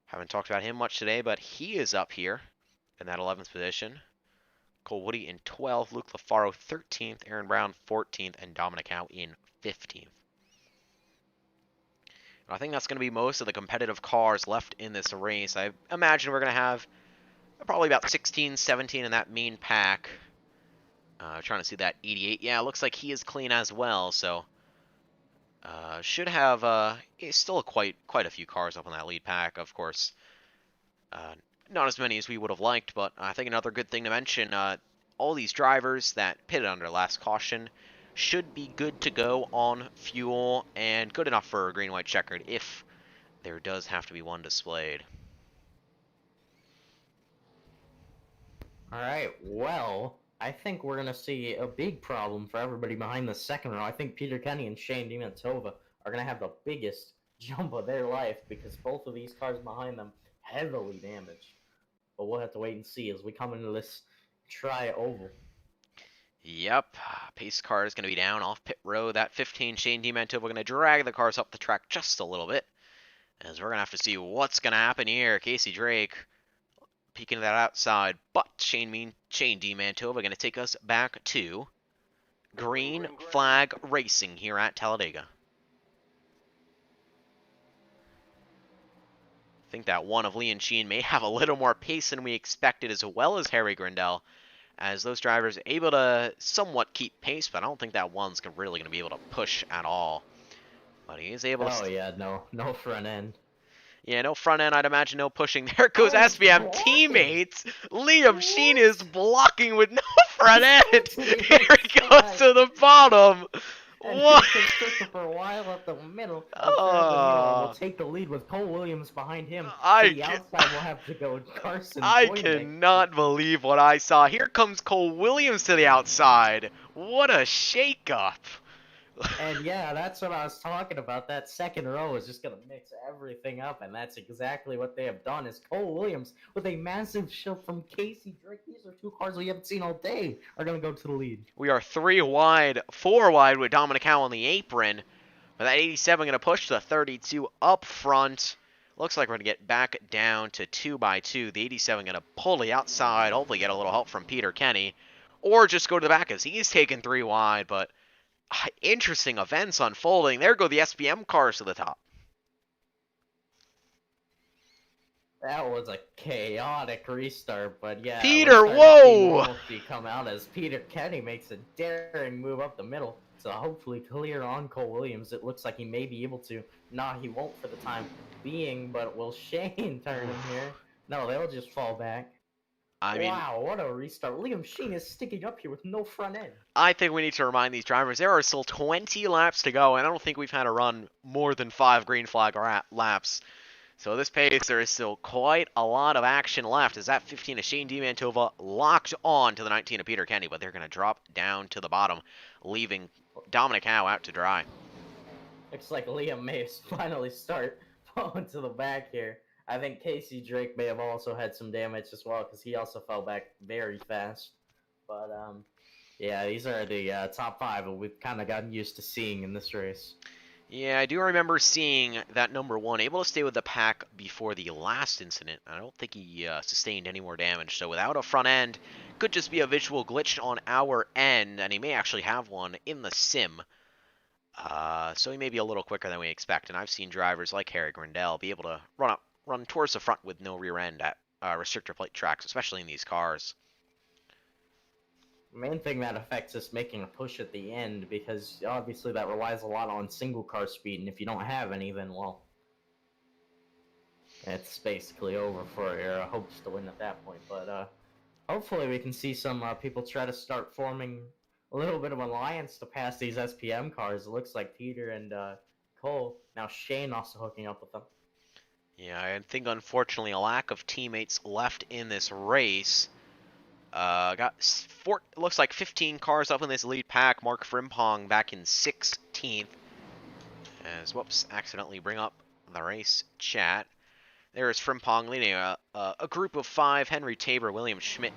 Haven't talked about him much today, but he is up here in that 11th position. Cole Woody in 12th, Luke LaFaro 13th, Aaron Brown 14th, and Dominic Howe in 15th. I think that's going to be most of the competitive cars left in this race. I imagine we're going to have probably about 16, 17 in that main pack. Trying to see that 88. Yeah, it looks like he is clean as well, so should have still quite a few cars up on that lead pack, of course. Not as many as we would have liked, but I think another good thing to mention, all these drivers that pitted under last caution should be good to go on fuel and good enough for a green-white checkered if there does have to be one displayed. All right, well, I think we're going to see a big problem for everybody behind the second row. I think Peter Kenny and Shane DiMantova are going to have the biggest jump of their life because both of these cars behind them heavily damaged. But we'll have to wait and see as we come into this tri-oval. Yep, pace car is going to be down off pit road. That 15 Shane DiMantova going to drag the cars up the track just a little bit, as we're going to have to see what's going to happen here. Casey Drake peeking that outside, but Shane DiMantova going to take us back to green flag racing here at Talledega. I think that one of Lee and Sheen may have a little more pace than we expected, as well as Harry Grindel, as those drivers are able to somewhat keep pace, but I don't think that one's really going to be able to push at all. But he is able to... Oh, yeah, no front end. Yeah, no front end, I'd imagine no pushing. There goes SBM teammates. Liam Sheen is blocking with no front end. Here he goes to the bottom. And what? Christopher Weil at the middle. Will take the lead with Cole Williams behind him. To the outside, we'll have to go Carson. I cannot believe what I saw. Here comes Cole Williams to the outside. What a shakeup. And yeah, that's what I was talking about. That second row is just going to mix everything up, and that's exactly what they have done. Is Cole Williams with a massive shift from Casey Drake. These are two cars we haven't seen all day are going to go to the lead. We are 3 wide, 4 wide with Dominic Howe on the apron. But that 87 going to push the 32 up front. Looks like we're going to get back down to 2x2. The 87 going to pull the outside, hopefully get a little help from Peter Kenny. Or just go to the back as he's taking 3 wide, but... interesting events unfolding. There go the SPM cars to the top. That was a chaotic restart, but yeah. Peter, whoa! Come out as Peter Kenny makes a daring move up the middle to hopefully clear on Cole Williams. It looks like he may be able to. Nah, he won't for the time being, but will Shane turn him here? No, they'll just fall back. Wow, what a restart. Liam Sheen is sticking up here with no front end. I think we need to remind these drivers there are still 20 laps to go, and I don't think we've had a run more than 5 green flag laps. So this pace, there is still quite a lot of action left, as that 15 of Shane DiMantova locked on to the 19 of Peter Kenny, but they're going to drop down to the bottom, leaving Dominic Howe out to dry. Looks like Liam may finally start falling to the back here. I think Casey Drake may have also had some damage as well, because he also fell back very fast. But, yeah, these are the top 5 that we've kind of gotten used to seeing in this race. Yeah, I do remember seeing that number 1 able to stay with the pack before the last incident. I don't think he sustained any more damage, so without a front end, could just be a visual glitch on our end, and he may actually have one in the sim. So he may be a little quicker than we expect, and I've seen drivers like Harry Grindel be able to run towards the front with no rear end at restrictor plate tracks, especially in these cars. Main thing that affects is making a push at the end, because obviously that relies a lot on single car speed, and if you don't have any, then, well, it's basically over for your hopes to win at that point. But hopefully we can see some people try to start forming a little bit of alliance to pass these SPM cars. It looks like Peter and Cole, now Shane also hooking up with them. Yeah, I think unfortunately a lack of teammates left in this race. Looks like 15 cars up in this lead pack. Mark Frimpong back in 16th. As, whoops, accidentally bring up the race chat. There's Frimpong leading a group of 5. Henry Tabor, William Schmidt,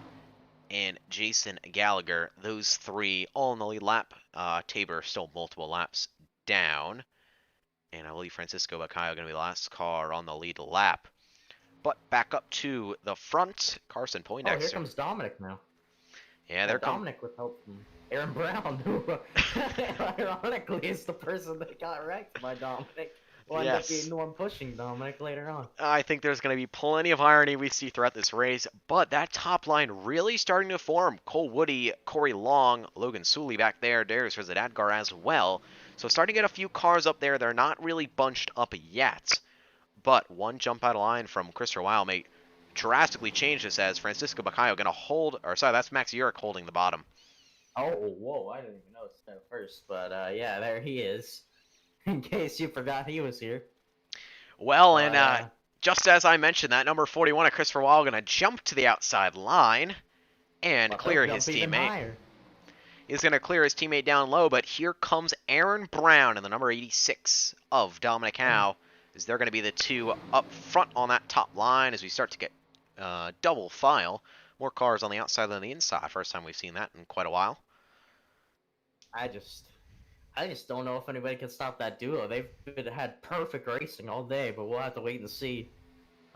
and Jason Gallagher. Those 3 all in the lead lap. Tabor still multiple laps down. And I believe Francisco Bacayo going to be the last car on the lead lap. But back up to the front, Carson Poindexter. Oh, here comes Dominic now. Yeah, there comes Dominic with help from Aaron Brown, who ironically is the person that got wrecked by Dominic. Will end up being the one pushing Dominic later on. I think there's going to be plenty of irony we see throughout this race, but that top line really starting to form. Cole Woody, Corey Long, Logan Sully back there, Darius Rizadadgar as well. So starting to get a few cars up there. They're not really bunched up yet, but one jump out of line from Christopher Weil may drastically change this as Francisco Bacayo going to hold, or sorry, that's Max Urich holding the bottom. Oh, whoa, I didn't even notice that first, but yeah, there he is. In case you forgot he was here. Well, and just as I mentioned, that number 41 of Christopher Weil going to jump to the outside line and clear his teammate. He's going to clear his teammate down low, but here comes Aaron Brown and the number 86 of Dominic Howe. Is they're going to be the 2 up front on that top line as we start to get double file. More cars on the outside than the inside. First time we've seen that in quite a while. I just don't know if anybody can stop that duo. They've had perfect racing all day, but we'll have to wait and see.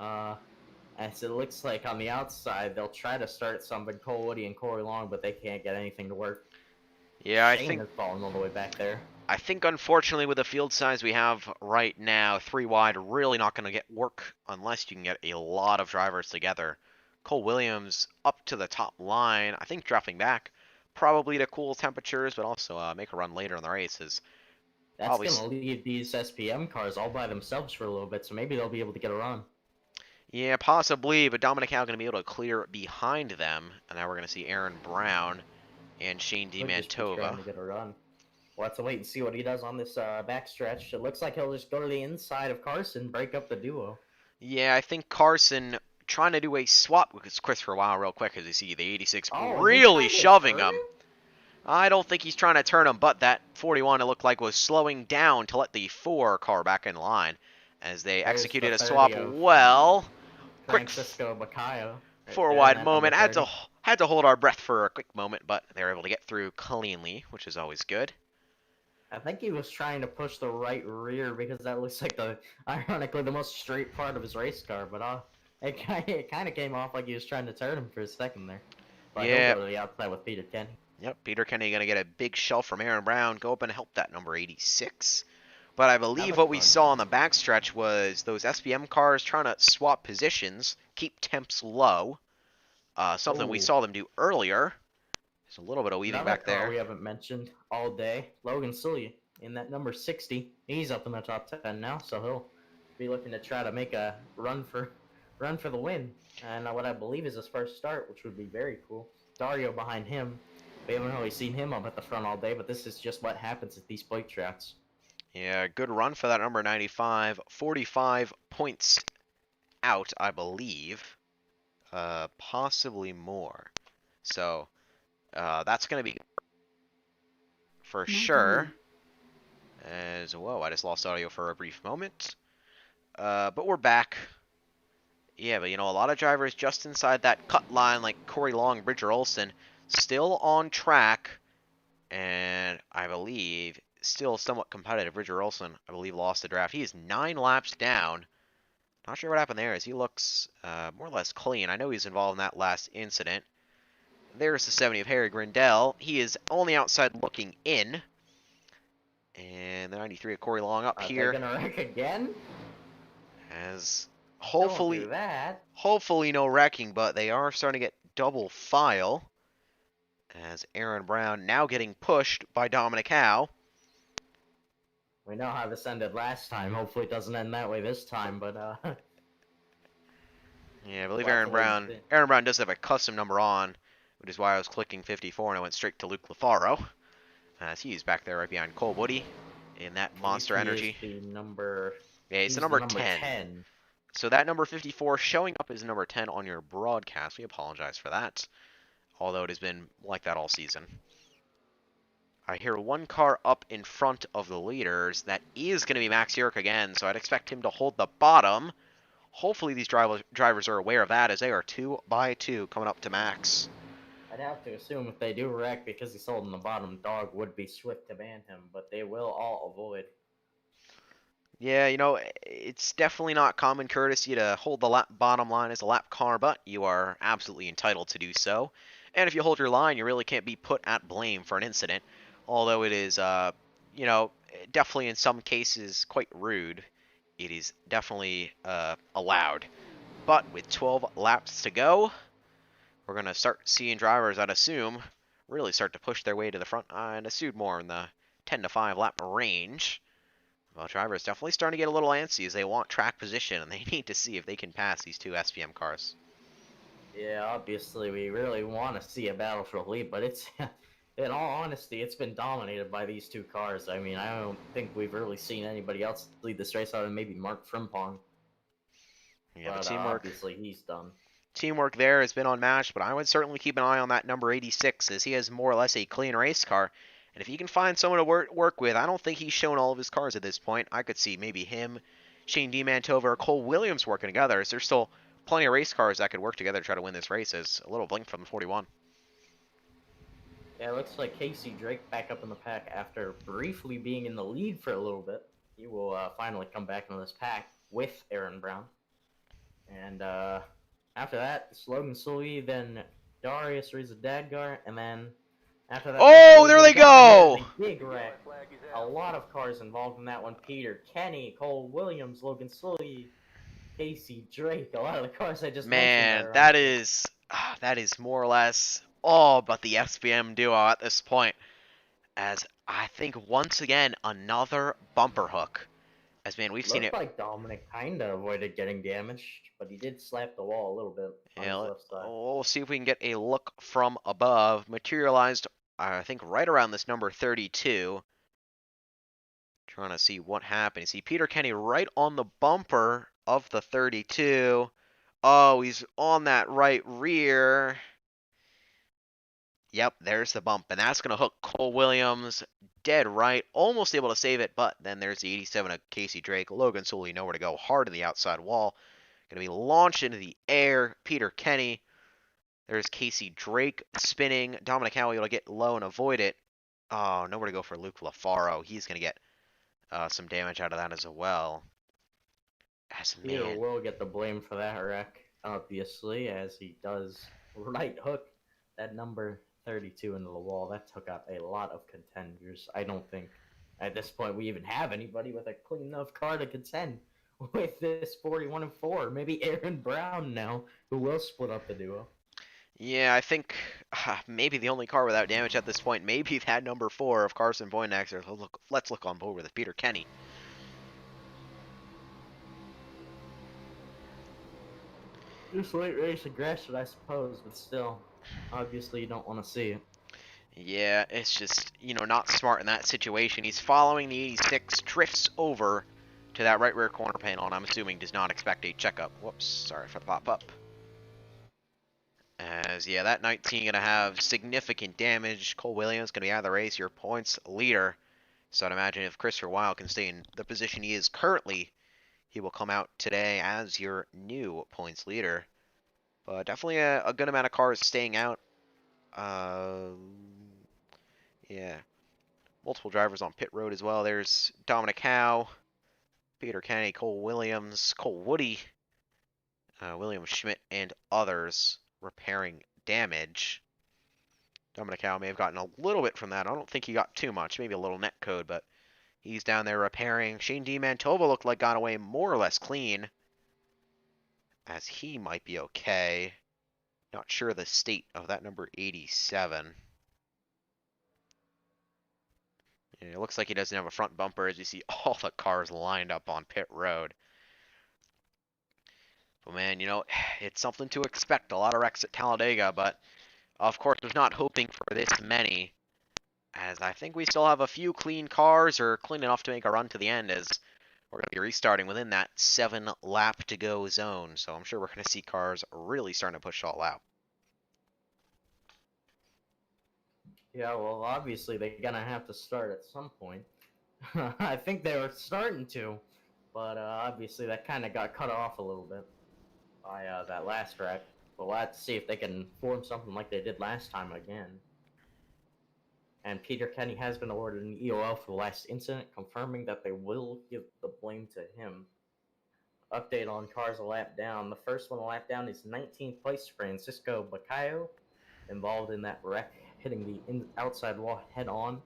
As it looks like on the outside, they'll try to start something Cole Woody and Corey Long, but they can't get anything to work. Yeah, Shane is falling all the way back there. I think unfortunately with the field size we have right now, 3 wide, really not going to get work unless you can get a lot of drivers together. Cole Williams up to the top line, I think dropping back. Probably to cool temperatures, but also make a run later in the race. That's going to leave these SPM cars all by themselves for a little bit, so maybe they'll be able to get a run. Yeah, possibly, but Dominic Howe going to be able to clear behind them, and now we're going to see Aaron Brown and Shane DiMantova. Trying to get a run. We'll have to wait and see what he does on this backstretch. It looks like he'll just go to the inside of Carson, break up the duo. Yeah, I think Carson trying to do a swap with Christopher Weil real quick as you see the 86 really shoving him. I don't think he's trying to turn him, but that 41 it looked like was slowing down to let the 4 car back in line as they executed a swap well. Francisco Bacayo. 4 wide moment. Had to hold our breath for a quick moment, but they were able to get through cleanly, which is always good. I think he was trying to push the right rear because that looks like ironically the most straight part of his race car, but it kind of came off like he was trying to turn him for a second there. But yeah. He'll go to the outside with Peter Kenny. Yep, Peter Kenny going to get a big shell from Aaron Brown, go up and help that number 86. But I believe what we saw on the backstretch was those SPM cars trying to swap positions, keep temps low. Something we saw them do earlier. There's a little bit of weaving back there. We haven't mentioned all day. Logan Sully in that number 60. He's up in the top 10 now, so he'll be looking to try to make a run for the win. And what I believe is his first start, which would be very cool. Dario behind him. We haven't really seen him up at the front all day, but this is just what happens at these bike tracks. Yeah, good run for that number 95. 45 points out, I believe. Possibly more. So, that's going to be for sure. As, whoa, I just lost audio for a brief moment. But we're back. Yeah, but a lot of drivers just inside that cut line, like Corey Long, Bridger Olsen, still on track. And I believe still somewhat competitive. Bridger Olsen, I believe, lost the draft. He is 9 laps down. Not sure what happened there, as he looks more or less clean. I know he's involved in that last incident. There's the 70 of Harry Grindell. He is on the outside looking in. And the 93 of Corey Long up here. Are they gonna wreck again? As hopefully no wrecking, but they are starting to get double file. as Aaron Brown now getting pushed by Dominic Howe. We know how this ended last time. Hopefully, it doesn't end that way this time. But Yeah, I believe we'll have Aaron to wait and Brown. see. Aaron Brown does have a custom number on, which is why I was clicking 54 and I went straight to Luke Lafaro, as he's back there right behind Cole Woody in that Monster He is Energy. the number. Yeah, he's the He's the number number 10. 10. So that number 54 showing up as number 10 on your broadcast. We apologize for that, although it has been like that all season. I hear one car up in front of the leaders. That is going to be Max Yerk again, so I'd expect him to hold the bottom. Hopefully these drivers are aware of that, as they are 2 by 2 coming up to Max. I'd have to assume if they do wreck because he's holding the bottom, Dog would be swift to ban him, but they will all avoid. Yeah, it's definitely not common courtesy to hold the bottom line as a lap car, but you are absolutely entitled to do so. And if you hold your line, you really can't be put at blame for an incident, although it is, you know, definitely in some cases quite rude. It is definitely allowed. But with 12 laps to go, we're going to start seeing drivers, I'd assume, really start to push their way to the front. I'd assume more in the 10 to 5 lap range. Well, drivers definitely starting to get a little antsy as they want track position, and they need to see if they can pass these two SPM cars. Yeah, obviously, we really want to see a battle for the lead, but it's, in all honesty, it's been dominated by these two cars. I mean, I don't think we've really seen anybody else lead this race other than maybe Mark Frimpong, Yeah, but but obviously he's done. teamwork there has been unmatched, but I would certainly keep an eye on that number 86, as he has more or less a clean race car. And if he can find someone to work with, I don't think he's shown all of his cars at this point. I could see maybe him, Shane DeMantova, or Cole Williams working together, as there's still plenty of race cars that could work together to try to win this race, as a little blink from the 41. Yeah, it looks like Casey Drake back up in the pack after briefly being in the lead for a little bit. He will finally come back into this pack with Aaron Brown. And after that, it's Logan Sully, then Darius Rizadadgar, and then after that, Oh, there they and there's go! a big wreck. A lot of cars involved in that one. Peter Kenny, Cole Williams, Logan Sully, Casey Drake. A lot of the cars I just mentioned Man, are that is more or less all but the SPM duo at this point. As I think once again another bumper hook. As man, we've seen looked it. like Dominic kind of avoided getting damaged, but he did slap the wall a little bit on his left side. We'll see if we can get a look from above. Materialized, I think, right around this number 32. Trying to see what happened. You see Peter Kenny right on the bumper of the 32. Oh, he's on that right rear. Yep, there's the bump, and that's going to hook Cole Williams dead right. Almost able to save it, but then there's the 87 of Casey Drake. Logan Sully nowhere to go. Hard to the outside wall. Going to be launched into the air. Peter Kenny. There's Casey Drake spinning. Dominic Howe able to get low and avoid it. Oh, nowhere to go for Luke Lafaro. He's going to get some damage out of that as well. As Peter man. will get the blame for that wreck, obviously, as he does right hook that number 32 into the wall. That took out a lot of contenders. I don't think at this point we even have anybody with a clean enough car to contend with this 41 and 4. Maybe Aaron Brown now, who will split up the duo. Yeah, I think maybe the only car without damage at this point, maybe that number 4 of Carson Poindexter. Let's look on board with Peter Kenny. Just late race aggression, I suppose, but still, obviously you don't want to see it. Yeah, it's just, not smart in that situation. He's following the 86, drifts over to that right rear corner panel, and I'm assuming does not expect a checkup. Whoops, sorry for the pop-up. As, yeah, that 19 going to have significant damage. Cole Williams going to be out of the race, your points leader. So I'd imagine if Christopher Weil can stay in the position he is currently, he will come out today as your new points leader. But definitely a good amount of cars staying out. Yeah. Multiple drivers on pit road as well. There's Dominic Howe, Peter Kenny, Cole Williams, Cole Woody, William Schmidt, and others repairing damage. Dominic Howe may have gotten a little bit from that. I don't think he got too much, maybe a little net code, but he's down there repairing. Shane DeMantova looked like got away more or less clean, as he might be okay. Not sure the state of that number 87. It looks like he doesn't have a front bumper as you see all the cars lined up on pit road. But man, it's something to expect. A lot of wrecks at Talladega, but of course, I was not hoping for this many, as I think we still have a few clean cars, or clean enough to make a run to the end, as we're going to be restarting within that 7 lap to go zone. So I'm sure we're going to see cars really starting to push all out. Yeah, well, obviously they're gonna have to start at some point. I think they were starting to, but obviously that kind of got cut off a little bit by that last wreck. But we'll have to see if they can form something like they did last time again. And Peter Kenny has been awarded an EOL for the last incident, confirming that they will give the blame to him. Update on cars a lap down. The first one a lap down is 19th place Francisco Bacayo, involved in that wreck, hitting the outside wall head on.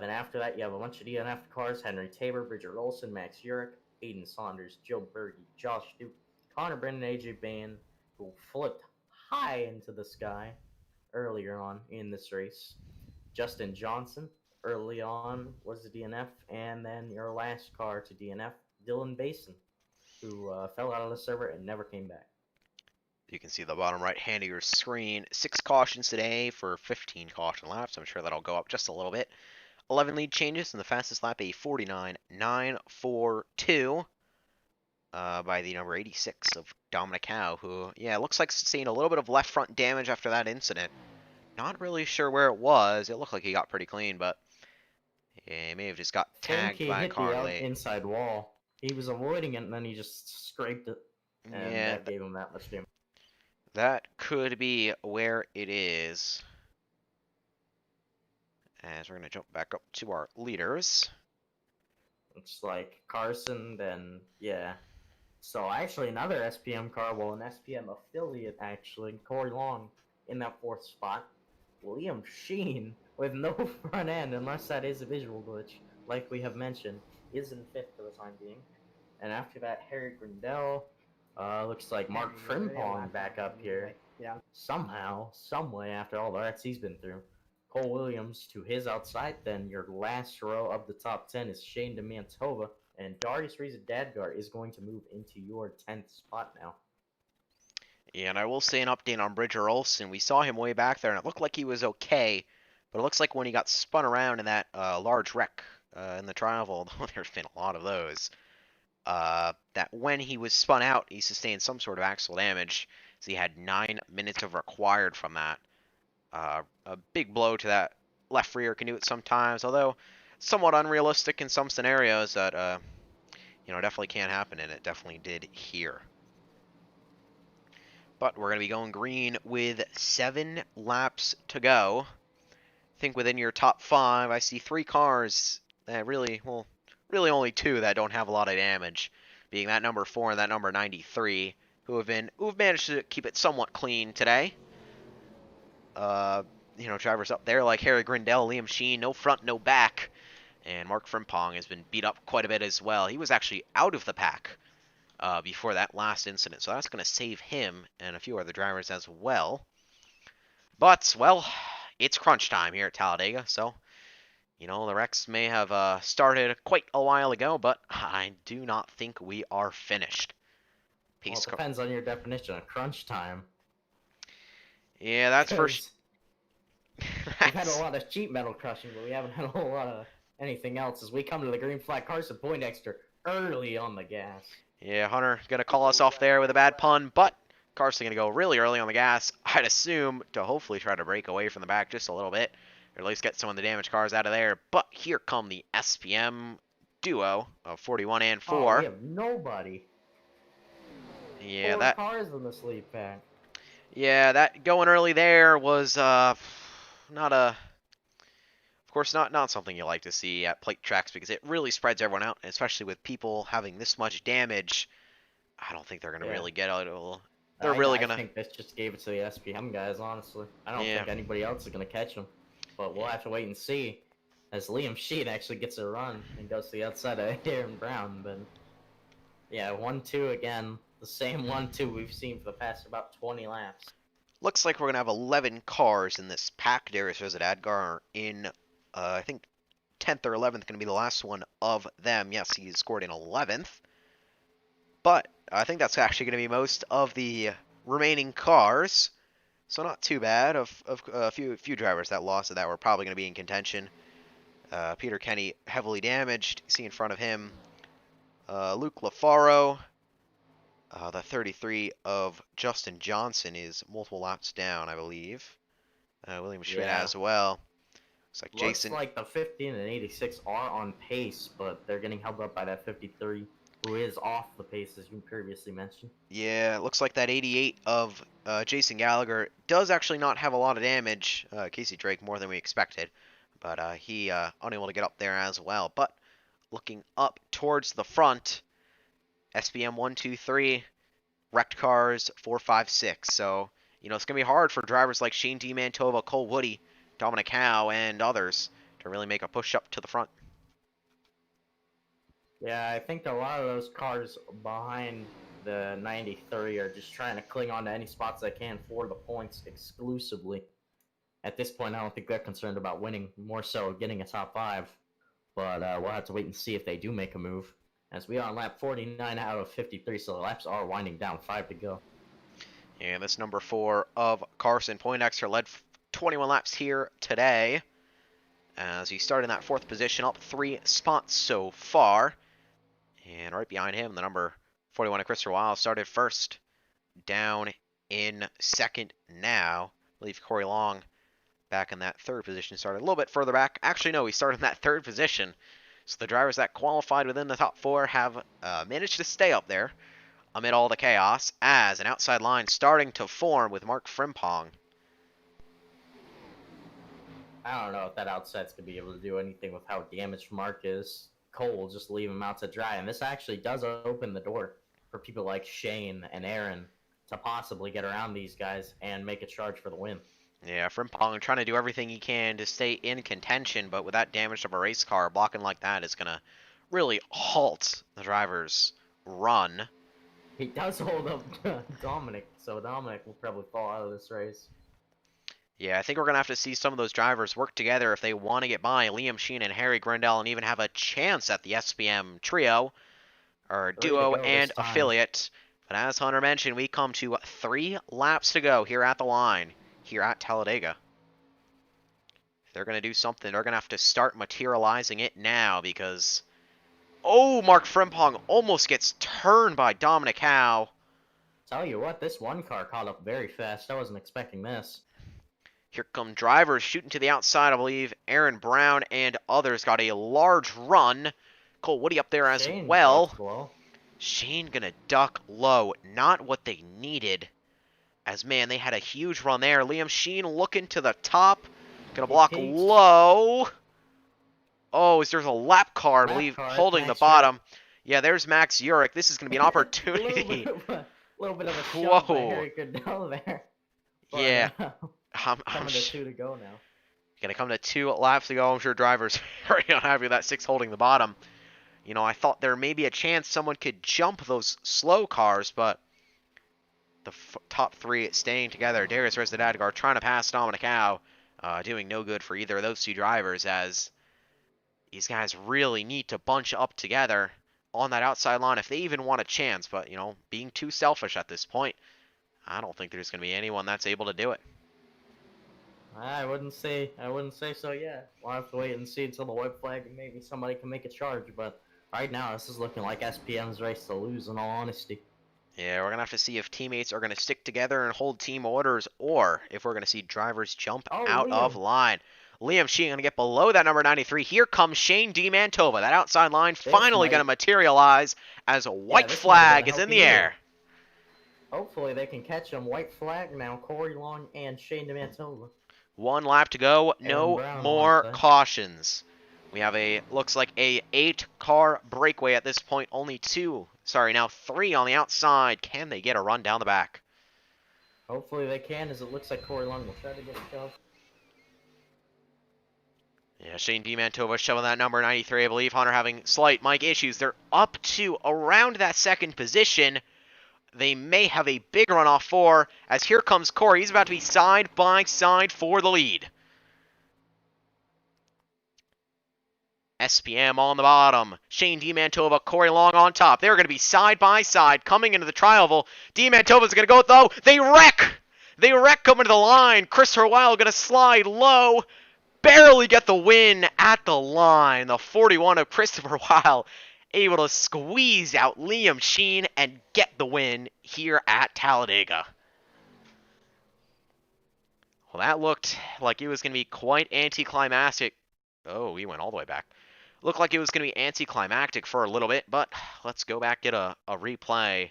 Then after that, you have a bunch of DNF cars: Henry Tabor, Bridger Olson, Max Urich, Aiden Saunders, Joe Berge, Josh Duke, Connor Brennan, AJ Bain, who flipped high into the sky earlier on in this race. Justin Johnson, early on, was the DNF. And then your last car to DNF, Dylan Basin, who fell out of the server and never came back. You can see the bottom right hand of your screen. 6 cautions today for 15 caution laps. I'm sure that'll go up just a little bit. 11 lead changes in the fastest lap, a 49.942 by the number 86 of Dominic Howe, who, yeah, looks like sustained a little bit of left front damage after that incident. Not really sure where it was. It looked like he got pretty clean, but yeah, he may have just got tagged by a car late. Inside wall. He was avoiding it, and then he just scraped it, and Yeah, that gave him that much damage. that could be where it is. As we're going to jump back up to our leaders. It's like Carson, then, yeah. So actually another SPM car, well, an SPM affiliate actually, Corey Long in that 4th spot. Liam Sheen with no front end, unless that is a visual glitch, like we have mentioned, is in 5th for the time being. And after that, Harry Grindell, looks like Mark Frimpong back up here. Yeah. Somehow, someway, after all the wrecks he's been through. Cole Williams to his outside, then your last row of the top 10 is Shane DeMantova, and Darius Reza Dadgar is going to move into your 10th spot now. Yeah, and I will say an update on Bridger Olson. We saw him way back there, and it looked like he was okay, but it looks like when he got spun around in that large wreck in the trial, there's been a lot of those, that when he was spun out, he sustained some sort of axle damage, so he had 9 minutes of required from that. A big blow to that left rear can do it sometimes, although somewhat unrealistic in some scenarios that, definitely can happen, and it definitely did here. But we're going to be going green with 7 laps to go. I think within your top 5, I see 3 cars that really only 2 that don't have a lot of damage, being that number 4 and that number 93, who've managed to keep it somewhat clean today. Drivers up there like Harry Grindell, Liam Sheen, no front, no back. And Mark Frimpong has been beat up quite a bit as well. He was actually out of the pack before that last incident, so that's going to save him and a few other drivers as well. But, well, it's crunch time here at Talladega, so, the wrecks may have started quite a while ago, but I do not think we are finished. Well, it depends on your definition of crunch time. Yeah, that's for... We've had a lot of sheet metal crushing, but we haven't had a whole lot of anything else as we come to the green flag. Carson Poindexter early on the gas. Yeah, Hunter gonna call us off there with a bad pun, but Carson gonna go really early on the gas, I'd assume, to hopefully try to break away from the back just a little bit, or at least get some of the damaged cars out of there. But here come the SPM duo of 41 and 4. Oh, we have nobody. Yeah, 4 cars in the sleep pack. Yeah, that going early there was of course, not something you like to see at plate tracks because it really spreads everyone out, and especially with people having this much damage. I don't think they're gonna really get out. They're really gonna. I think this just gave it to the SPM guys. Honestly, I don't think anybody else is gonna catch them. But we'll have to wait and see as Liam Sheen actually gets a run and goes to the outside of Aaron Brown. But yeah, 1-2 again, the same 1-2 we've seen for the past about 20 laps. Looks like we're going to have 11 cars in this pack. Darius Reza Dadgar in, I think, 10th or 11th going to be the last one of them. Yes, he scored in 11th. But I think that's actually going to be most of the remaining cars. So not too bad of a few drivers that lost that were probably going to be in contention. Peter Kenny heavily damaged. See in front of him, Luke Lafaro. The 33 of Justin Johnson is multiple laps down, I believe. William Schmidt Yeah. as well. Looks like Looks Jason. like the 15 and 86 are on pace, but they're getting held up by that 53, who is off the pace, as you previously mentioned. Yeah, it looks like that 88 of Jason Gallagher does actually not have a lot of damage. Casey Drake more than we expected, but he unable to get up there as well. But looking up towards the front, SPM 123, wrecked cars 4, 5, 6. So, it's going to be hard for drivers like Shane DeMantova, Cole Woody, Dominic Howe, and others to really make a push up to the front. Yeah, I think a lot of those cars behind the 93 are just trying to cling on to any spots they can for the points exclusively. At this point, I don't think they're concerned about winning, more so getting a top 5. But we'll have to wait and see if they do make a move. As we are on lap 49 out of 53, so the laps are winding down, 5 to go. And this number 4 of Carson Poindexter led 21 laps here today, as he started in that 4th position, up 3 spots so far. And right behind him, the number 41 of Christopher Wiles started first, down in 2nd now. I believe Corey Long back in that 3rd position, started a little bit further back. Actually, no, he started in that 3rd position. So the drivers that qualified within the top 4 have managed to stay up there amid all the chaos, as an outside line starting to form with Mark Frimpong. I don't know if that outside's going to be able to do anything with how damaged Mark is. Cole will just leave him out to dry, and this actually does open the door for people like Shane and Aaron to possibly get around these guys and make a charge for the win. Yeah, Frimpong trying to do everything he can to stay in contention, but with that damage of a race car, blocking like that is going to really halt the driver's run. He does hold up Dominic, so Dominic will probably fall out of this race. Yeah, I think we're going to have to see some of those drivers work together if they want to get by Liam Sheen and Harry Grindell and even have a chance at the SPM trio, or duo and affiliate. But as Hunter mentioned, we come to 3 laps to go here at the line, here at Talledega. If they're going to do something, they're going to have to start materializing it now, because... Oh, Mark Frimpong almost gets turned by Dominic Howe. Tell you what, this one car caught up very fast. I wasn't expecting this. Here come drivers shooting to the outside, I believe. Aaron Brown and others got a large run. Cole Woody up there as well. Shane gonna duck low. Not what they needed. As, man, they had a huge run there. Liam Sheen looking to the top. Gonna block low. Oh, there's a lap car, I believe, holding the bottom. Yeah, there's Max Urich. This is going to be an opportunity. A little bit of a shove by Harry Goodell there. But, yeah. Coming to 2 to go now. Going to come to 2 laps to go. I'm sure drivers are unhappy with that 6 holding the bottom. I thought there may be a chance someone could jump those slow cars, but the top 3 staying together. Darius Rezdadadgar trying to pass Dominic Howe, doing no good for either of those 2 drivers, as these guys really need to bunch up together on that outside line if they even want a chance. But, being too selfish at this point, I don't think there's going to be anyone that's able to do it. I wouldn't say so yet. We'll have to wait and see until the white flag and maybe somebody can make a charge. But right now, this is looking like SPM's race to lose, in all honesty. Yeah, we're going to have to see if teammates are going to stick together and hold team orders, or if we're going to see drivers jump out of line. Liam Sheen going to get below that number 93. Here comes Shane DeMantova. That outside line finally going to materialize as a white flag is in the air. Hopefully they can catch him. White flag now. Corey Long and Shane DeMantova. 1 lap to go. No more cautions. We have looks like a 8-car breakaway at this point. Only 2. Sorry, now 3 on the outside. Can they get a run down the back? Hopefully they can, as it looks like Corey Long will try to get a shove. Yeah, Shane DeMantova shoving that number 93, I believe. Hunter having slight mic issues. They're up to around that 2nd position. They may have a big runoff for, as here comes Corey. He's about to be side by side for the lead. SPM on the bottom. Shane DeMantova, Corey Long on top. They're going to be side by side coming into the tri-oval. DeMantova's going to go, though. They wreck! They wreck coming to the line. Christopher Weil going to slide low. Barely get the win at the line. The 41 of Christopher Weil able to squeeze out Liam Sheen and get the win here at Talledega. Well, that looked like it was going to be quite anticlimactic. Oh, he went all the way back. Looked like it was going to be anticlimactic for a little bit, but let's go back get a replay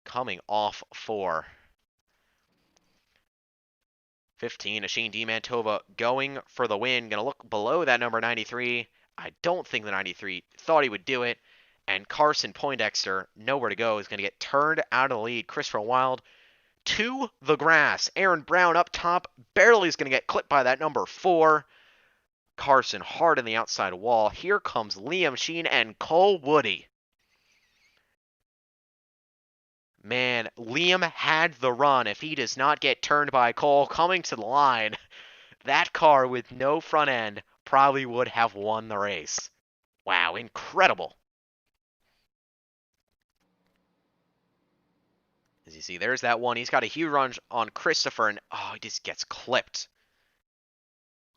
coming off for 15. Shane DeMantova going for the win. Going to look below that number 93. I don't think the 93 thought he would do it. And Carson Poindexter, nowhere to go, is going to get turned out of the lead. Christopher Wild to the grass. Aaron Brown up top. Barely is going to get clipped by that number 4. Carson hard in the outside wall. Here comes Liam Sheen and Cole Woody. Man, Liam had the run. If he does not get turned by Cole coming to the line, that car with no front end probably would have won the race. Wow, incredible. As you see, there's that one. He's got a huge run on Christopher, and oh, he just gets clipped.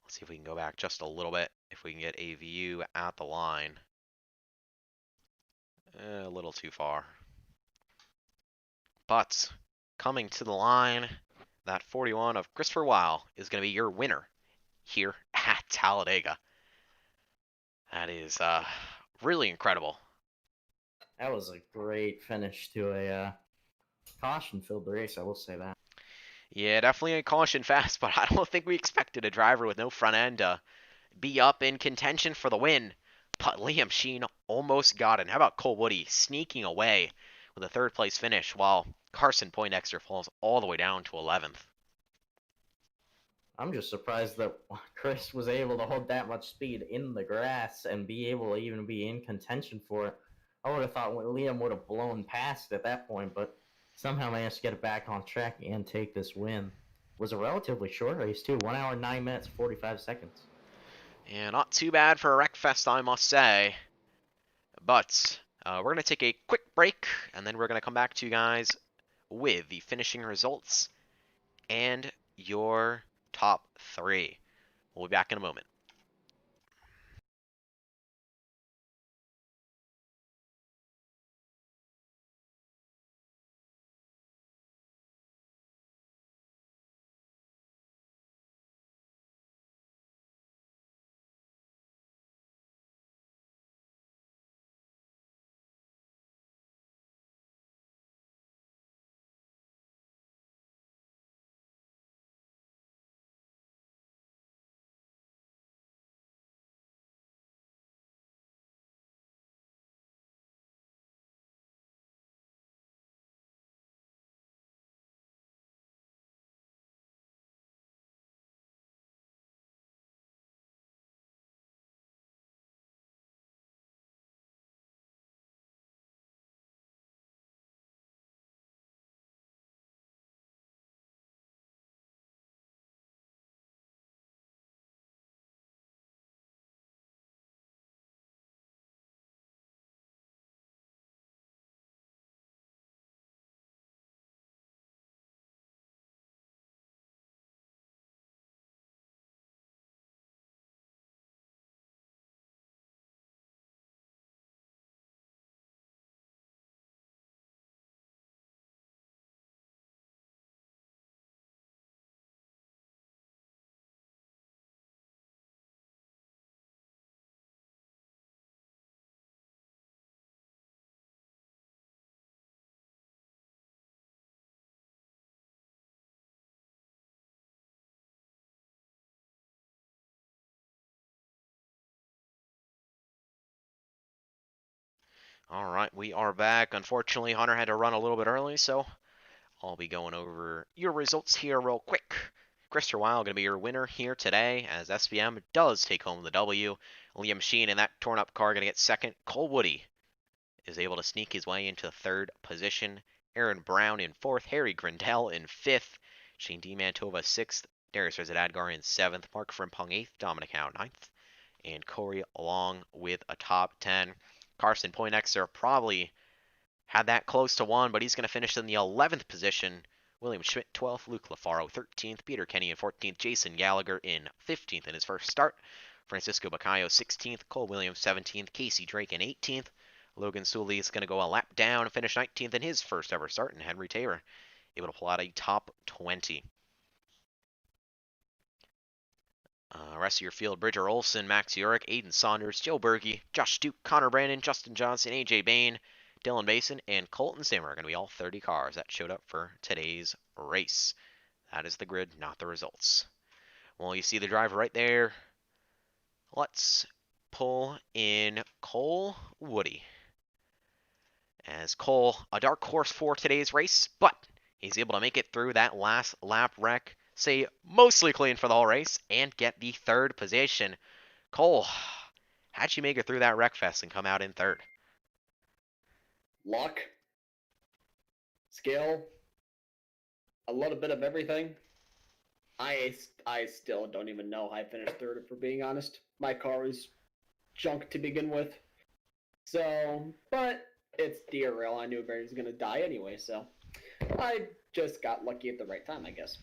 Let's see if we can go back just a little bit, if we can get a view at the line. A little too far. But coming to the line, that 41 of Christopher Weil is going to be your winner here at Talledega. That is really incredible. That was a great finish to a caution-filled race, I will say that. Yeah, definitely a caution fast, but I don't think we expected a driver with no front end to be up in contention for the win. But Liam Sheen almost got it. How about Cole Woody sneaking away with a third place finish, while Carson Poindexter falls all the way down to 11th. I'm just surprised that Chris was able to hold that much speed in the grass and be able to even be in contention for it. I would have thought Liam would have blown past at that point, but somehow managed to get it back on track and take this win. It was a relatively short race, too. 1 hour, 9 minutes, 45 seconds. Yeah, not too bad for a Wreckfest, I must say. But we're going to take a quick break, and then we're going to come back to you guys with the finishing results and your top 3. We'll be back in a moment. All right, we are back. Unfortunately, Hunter had to run a little bit early, so I'll be going over your results here real quick. Christopher Weil going to be your winner here today, as SPM does take home the W. Liam Sheen in that torn-up car going to get second. Cole Woody is able to sneak his way into third position. Aaron Brown in fourth. Harry Grindell in fifth. Shane DeMantova sixth. Darius Rezadadgar in seventh. Mark Frimpong eighth. Dominic Howe ninth. and Corey along with a top 10. Carson Poindexter probably had that close to 1, but he's going to finish in the 11th position. William Schmidt 12th, Luke Lafaro 13th, Peter Kenny in 14th, Jason Gallagher in 15th in his first start, Francisco Bacayo 16th, Cole Williams 17th, Casey Drake in 18th, Logan Sully is going to go a lap down and finish 19th in his first ever start, and Henry Taylor able to pull out a top 20. Rest of your field, Bridger Olson, Max Urick, Aiden Saunders, Joe Berge, Josh Duke, Connor Brandon, Justin Johnson, AJ Bain, Dylan Basin, and Colton Simmer are going to be all 30 cars that showed up for today's race. That is the grid, not the results. Well, you see the driver right there. Let's pull in Cole Woody. As Cole, a dark horse for today's race, but he's able to make it through that last lap wreck, say mostly clean for the whole race, and get the 3rd position. Cole, how'd you make it through that wreck fest and come out in 3rd? Luck, skill, a little bit of everything. I still don't even know how I finished 3rd, if we're being honest. My car was junk to begin with. So, but it's DRL. I knew everybody was going to die anyway, so I just got lucky at the right time, I guess.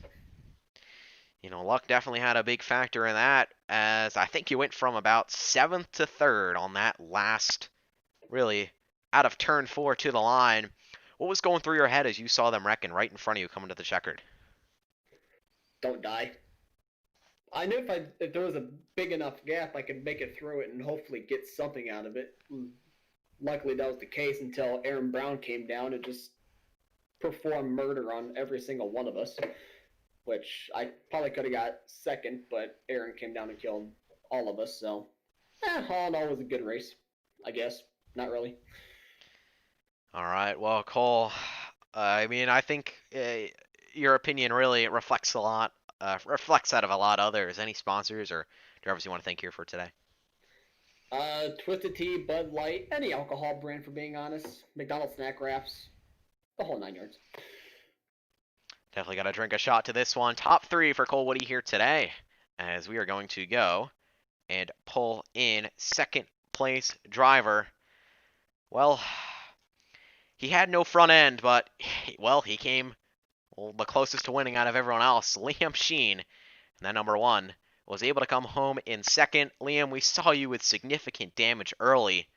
You know, luck definitely had a big factor in that, as I think you went from about 7th to 3rd on that last, really, out of turn 4 to the line. What was going through your head as you saw them wrecking right in front of you coming to the checkered? Don't die. I knew if there was a big enough gap, I could make it through it and hopefully get something out of it. Luckily, that was the case until Aaron Brown came down and just performed murder on every single one of us, which I probably could have got 2nd, but Aaron came down and killed all of us. So, all in all, it was a good race, I guess. Not really. All right, well, Cole, I mean, I think your opinion really reflects a lot, reflects that of a lot of others. Any sponsors or drivers you want to thank here for today? Twisted Tea, Bud Light, any alcohol brand, for being honest. McDonald's snack wraps, the whole 9 yards. Definitely got to drink a shot to this one. Top 3 for Cole Woody here today, as we are going to go and pull in 2nd place driver. Well, he had no front end, but, well, he came the closest to winning out of everyone else. Liam Sheen, and that number 1, was able to come home in 2nd. Liam, we saw you with significant damage early,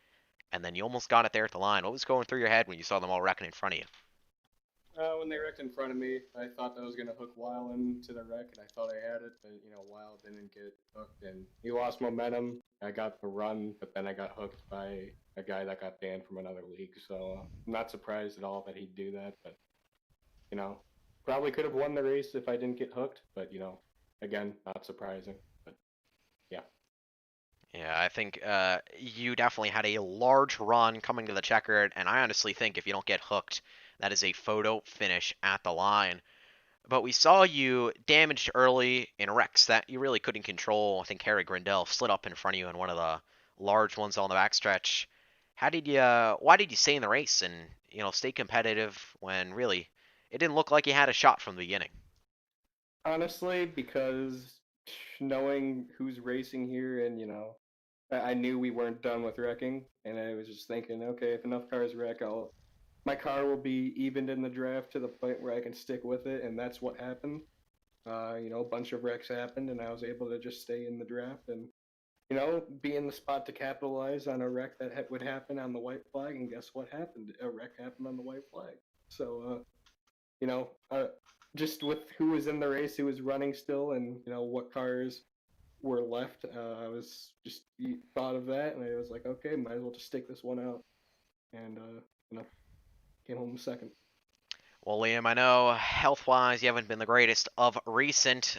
and then you almost got it there at the line. What was going through your head when you saw them all wrecking in front of you? When they wrecked in front of me, I thought that was going to hook Weil into the wreck, and I thought I had it, but, Weil didn't get hooked, and he lost momentum. I got the run, but then I got hooked by a guy that got banned from another league, so I'm not surprised at all that he'd do that, but, probably could have won the race if I didn't get hooked, but, again, not surprising, but, yeah. Yeah, I think you definitely had a large run coming to the checkered, and I honestly think if you don't get hooked, that is a photo finish at the line. But we saw you damaged early in wrecks that you really couldn't control. I think Harry Grindel slid up in front of you in one of the large ones on the backstretch. Why did you stay in the race and, stay competitive when really it didn't look like you had a shot from the beginning? Honestly, because knowing who's racing here and, I knew we weren't done with wrecking, and I was just thinking, okay, if enough cars wreck, my car will be evened in the draft to the point where I can stick with it, and that's what happened. A bunch of wrecks happened, and I was able to just stay in the draft and, be in the spot to capitalize on a wreck that would happen on the white flag, and guess what happened? A wreck happened on the white flag. So, just with who was in the race, who was running still, and, what cars were left, I was just thought of that, and I was like, okay, might as well just stick this one out, and came home 2nd. Well, Liam, I know health-wise you haven't been the greatest of recent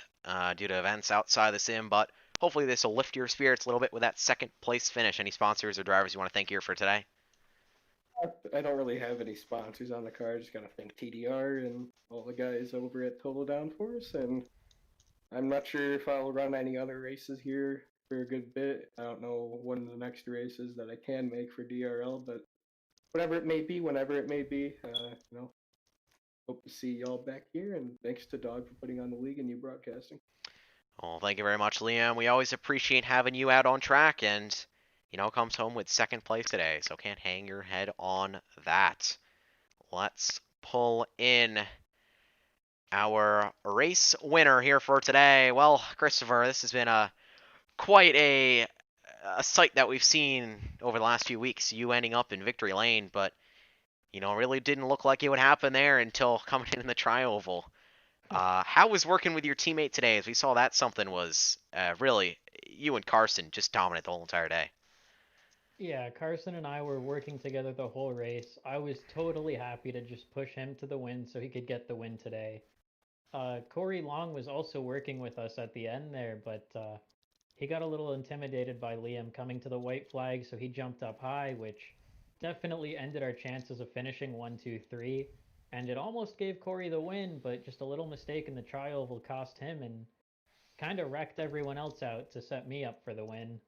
due to events outside the sim, but hopefully this will lift your spirits a little bit with that 2nd place finish. Any sponsors or drivers you want to thank here for today? I don't really have any sponsors on the car. I just gotta thank TDR and all the guys over at Total Downforce, and I'm not sure if I'll run any other races here for a good bit. I don't know when the next races that I can make for DRL, but whatever it may be, whenever it may be, hope to see y'all back here, and thanks to Dog for putting on the league and you broadcasting. Well, thank you very much, Liam. We always appreciate having you out on track, and comes home with second place today, so can't hang your head on that. Let's pull in our race winner here for today. Well, Christopher, this has been quite a sight that we've seen over the last few weeks. You ending up in victory lane, but really didn't look like it would happen there until coming in the tri-oval. How was working with your teammate today? As we saw that something was really you and Carson just dominant the whole entire day. Yeah, Carson and I were working together the whole race. I was totally happy to just push him to the win so he could get the win today. Corey Long was also working with us at the end there, but he got a little intimidated by Liam coming to the white flag, so he jumped up high, which definitely ended our chances of finishing 1, 2, 3. And it almost gave Corey the win, but just a little mistake in the tri-oval cost him and kind of wrecked everyone else out to set me up for the win,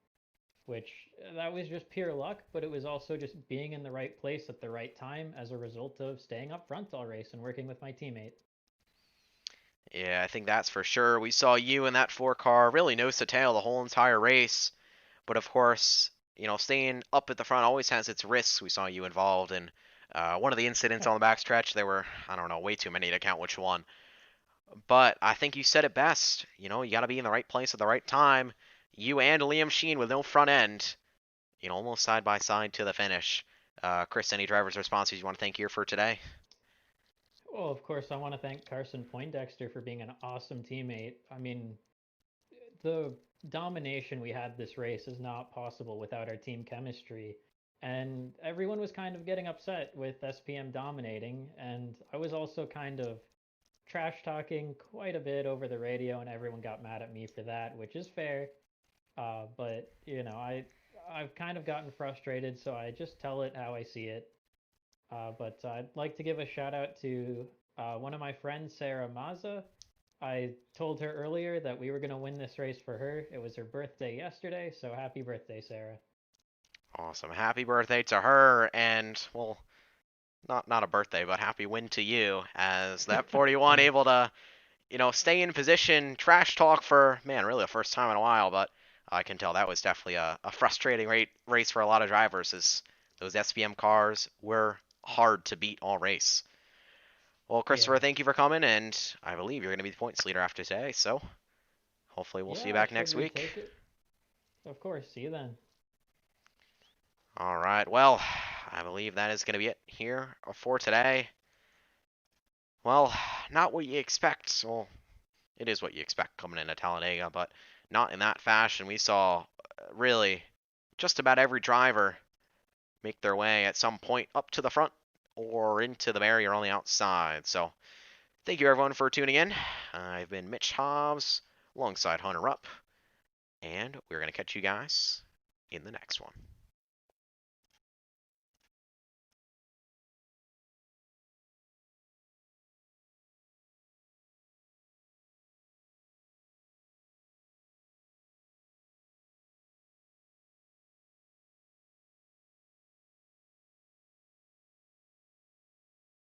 which that was just pure luck, but it was also just being in the right place at the right time as a result of staying up front all race and working with my teammate. Yeah, I think that's for sure. We saw you in that 4 car really nose to tail the whole entire race, but of course, staying up at the front always has its risks. We saw you involved in one of the incidents on the backstretch. There were, I don't know, way too many to count which one. But I think you said it best. You got to be in the right place at the right time. You and Liam Sheen with no front end, almost side by side to the finish. Chris, any driver's responses you want to thank here for today? Well, of course, I want to thank Carson Poindexter for being an awesome teammate. I mean, the domination we had this race is not possible without our team chemistry. And everyone was kind of getting upset with SPM dominating, and I was also kind of trash talking quite a bit over the radio, and everyone got mad at me for that, which is fair. But I've kind of gotten frustrated, so I just tell it how I see it. But I'd like to give a shout out to one of my friends, Sarah Maza. I told her earlier that we were going to win this race for her. It was her birthday yesterday, so happy birthday, Sarah. Awesome. Happy birthday to her, and, well, not a birthday, but happy win to you, as that 41 Thanks. able to, stay in position, trash talk for, man, really the first time in a while, but I can tell that was definitely a frustrating race for a lot of drivers, as those SPM cars were hard to beat all race. Well, Christopher, Yeah. thank you for coming, and I believe you're going to be the points leader after today, so hopefully we'll see you Yeah, I back should next week. retake it. Of course. See you then. All right, well, I believe that is going to be it here for today. Well, not what you expect. Well, it is what you expect coming into Talladega, but not in that fashion. We saw really just about every driver make their way at some point up to the front or into the barrier on the outside. So thank you everyone for tuning in. I've been Mitch Hobbs alongside Hunter Rupp, and we're going to catch you guys in the next one.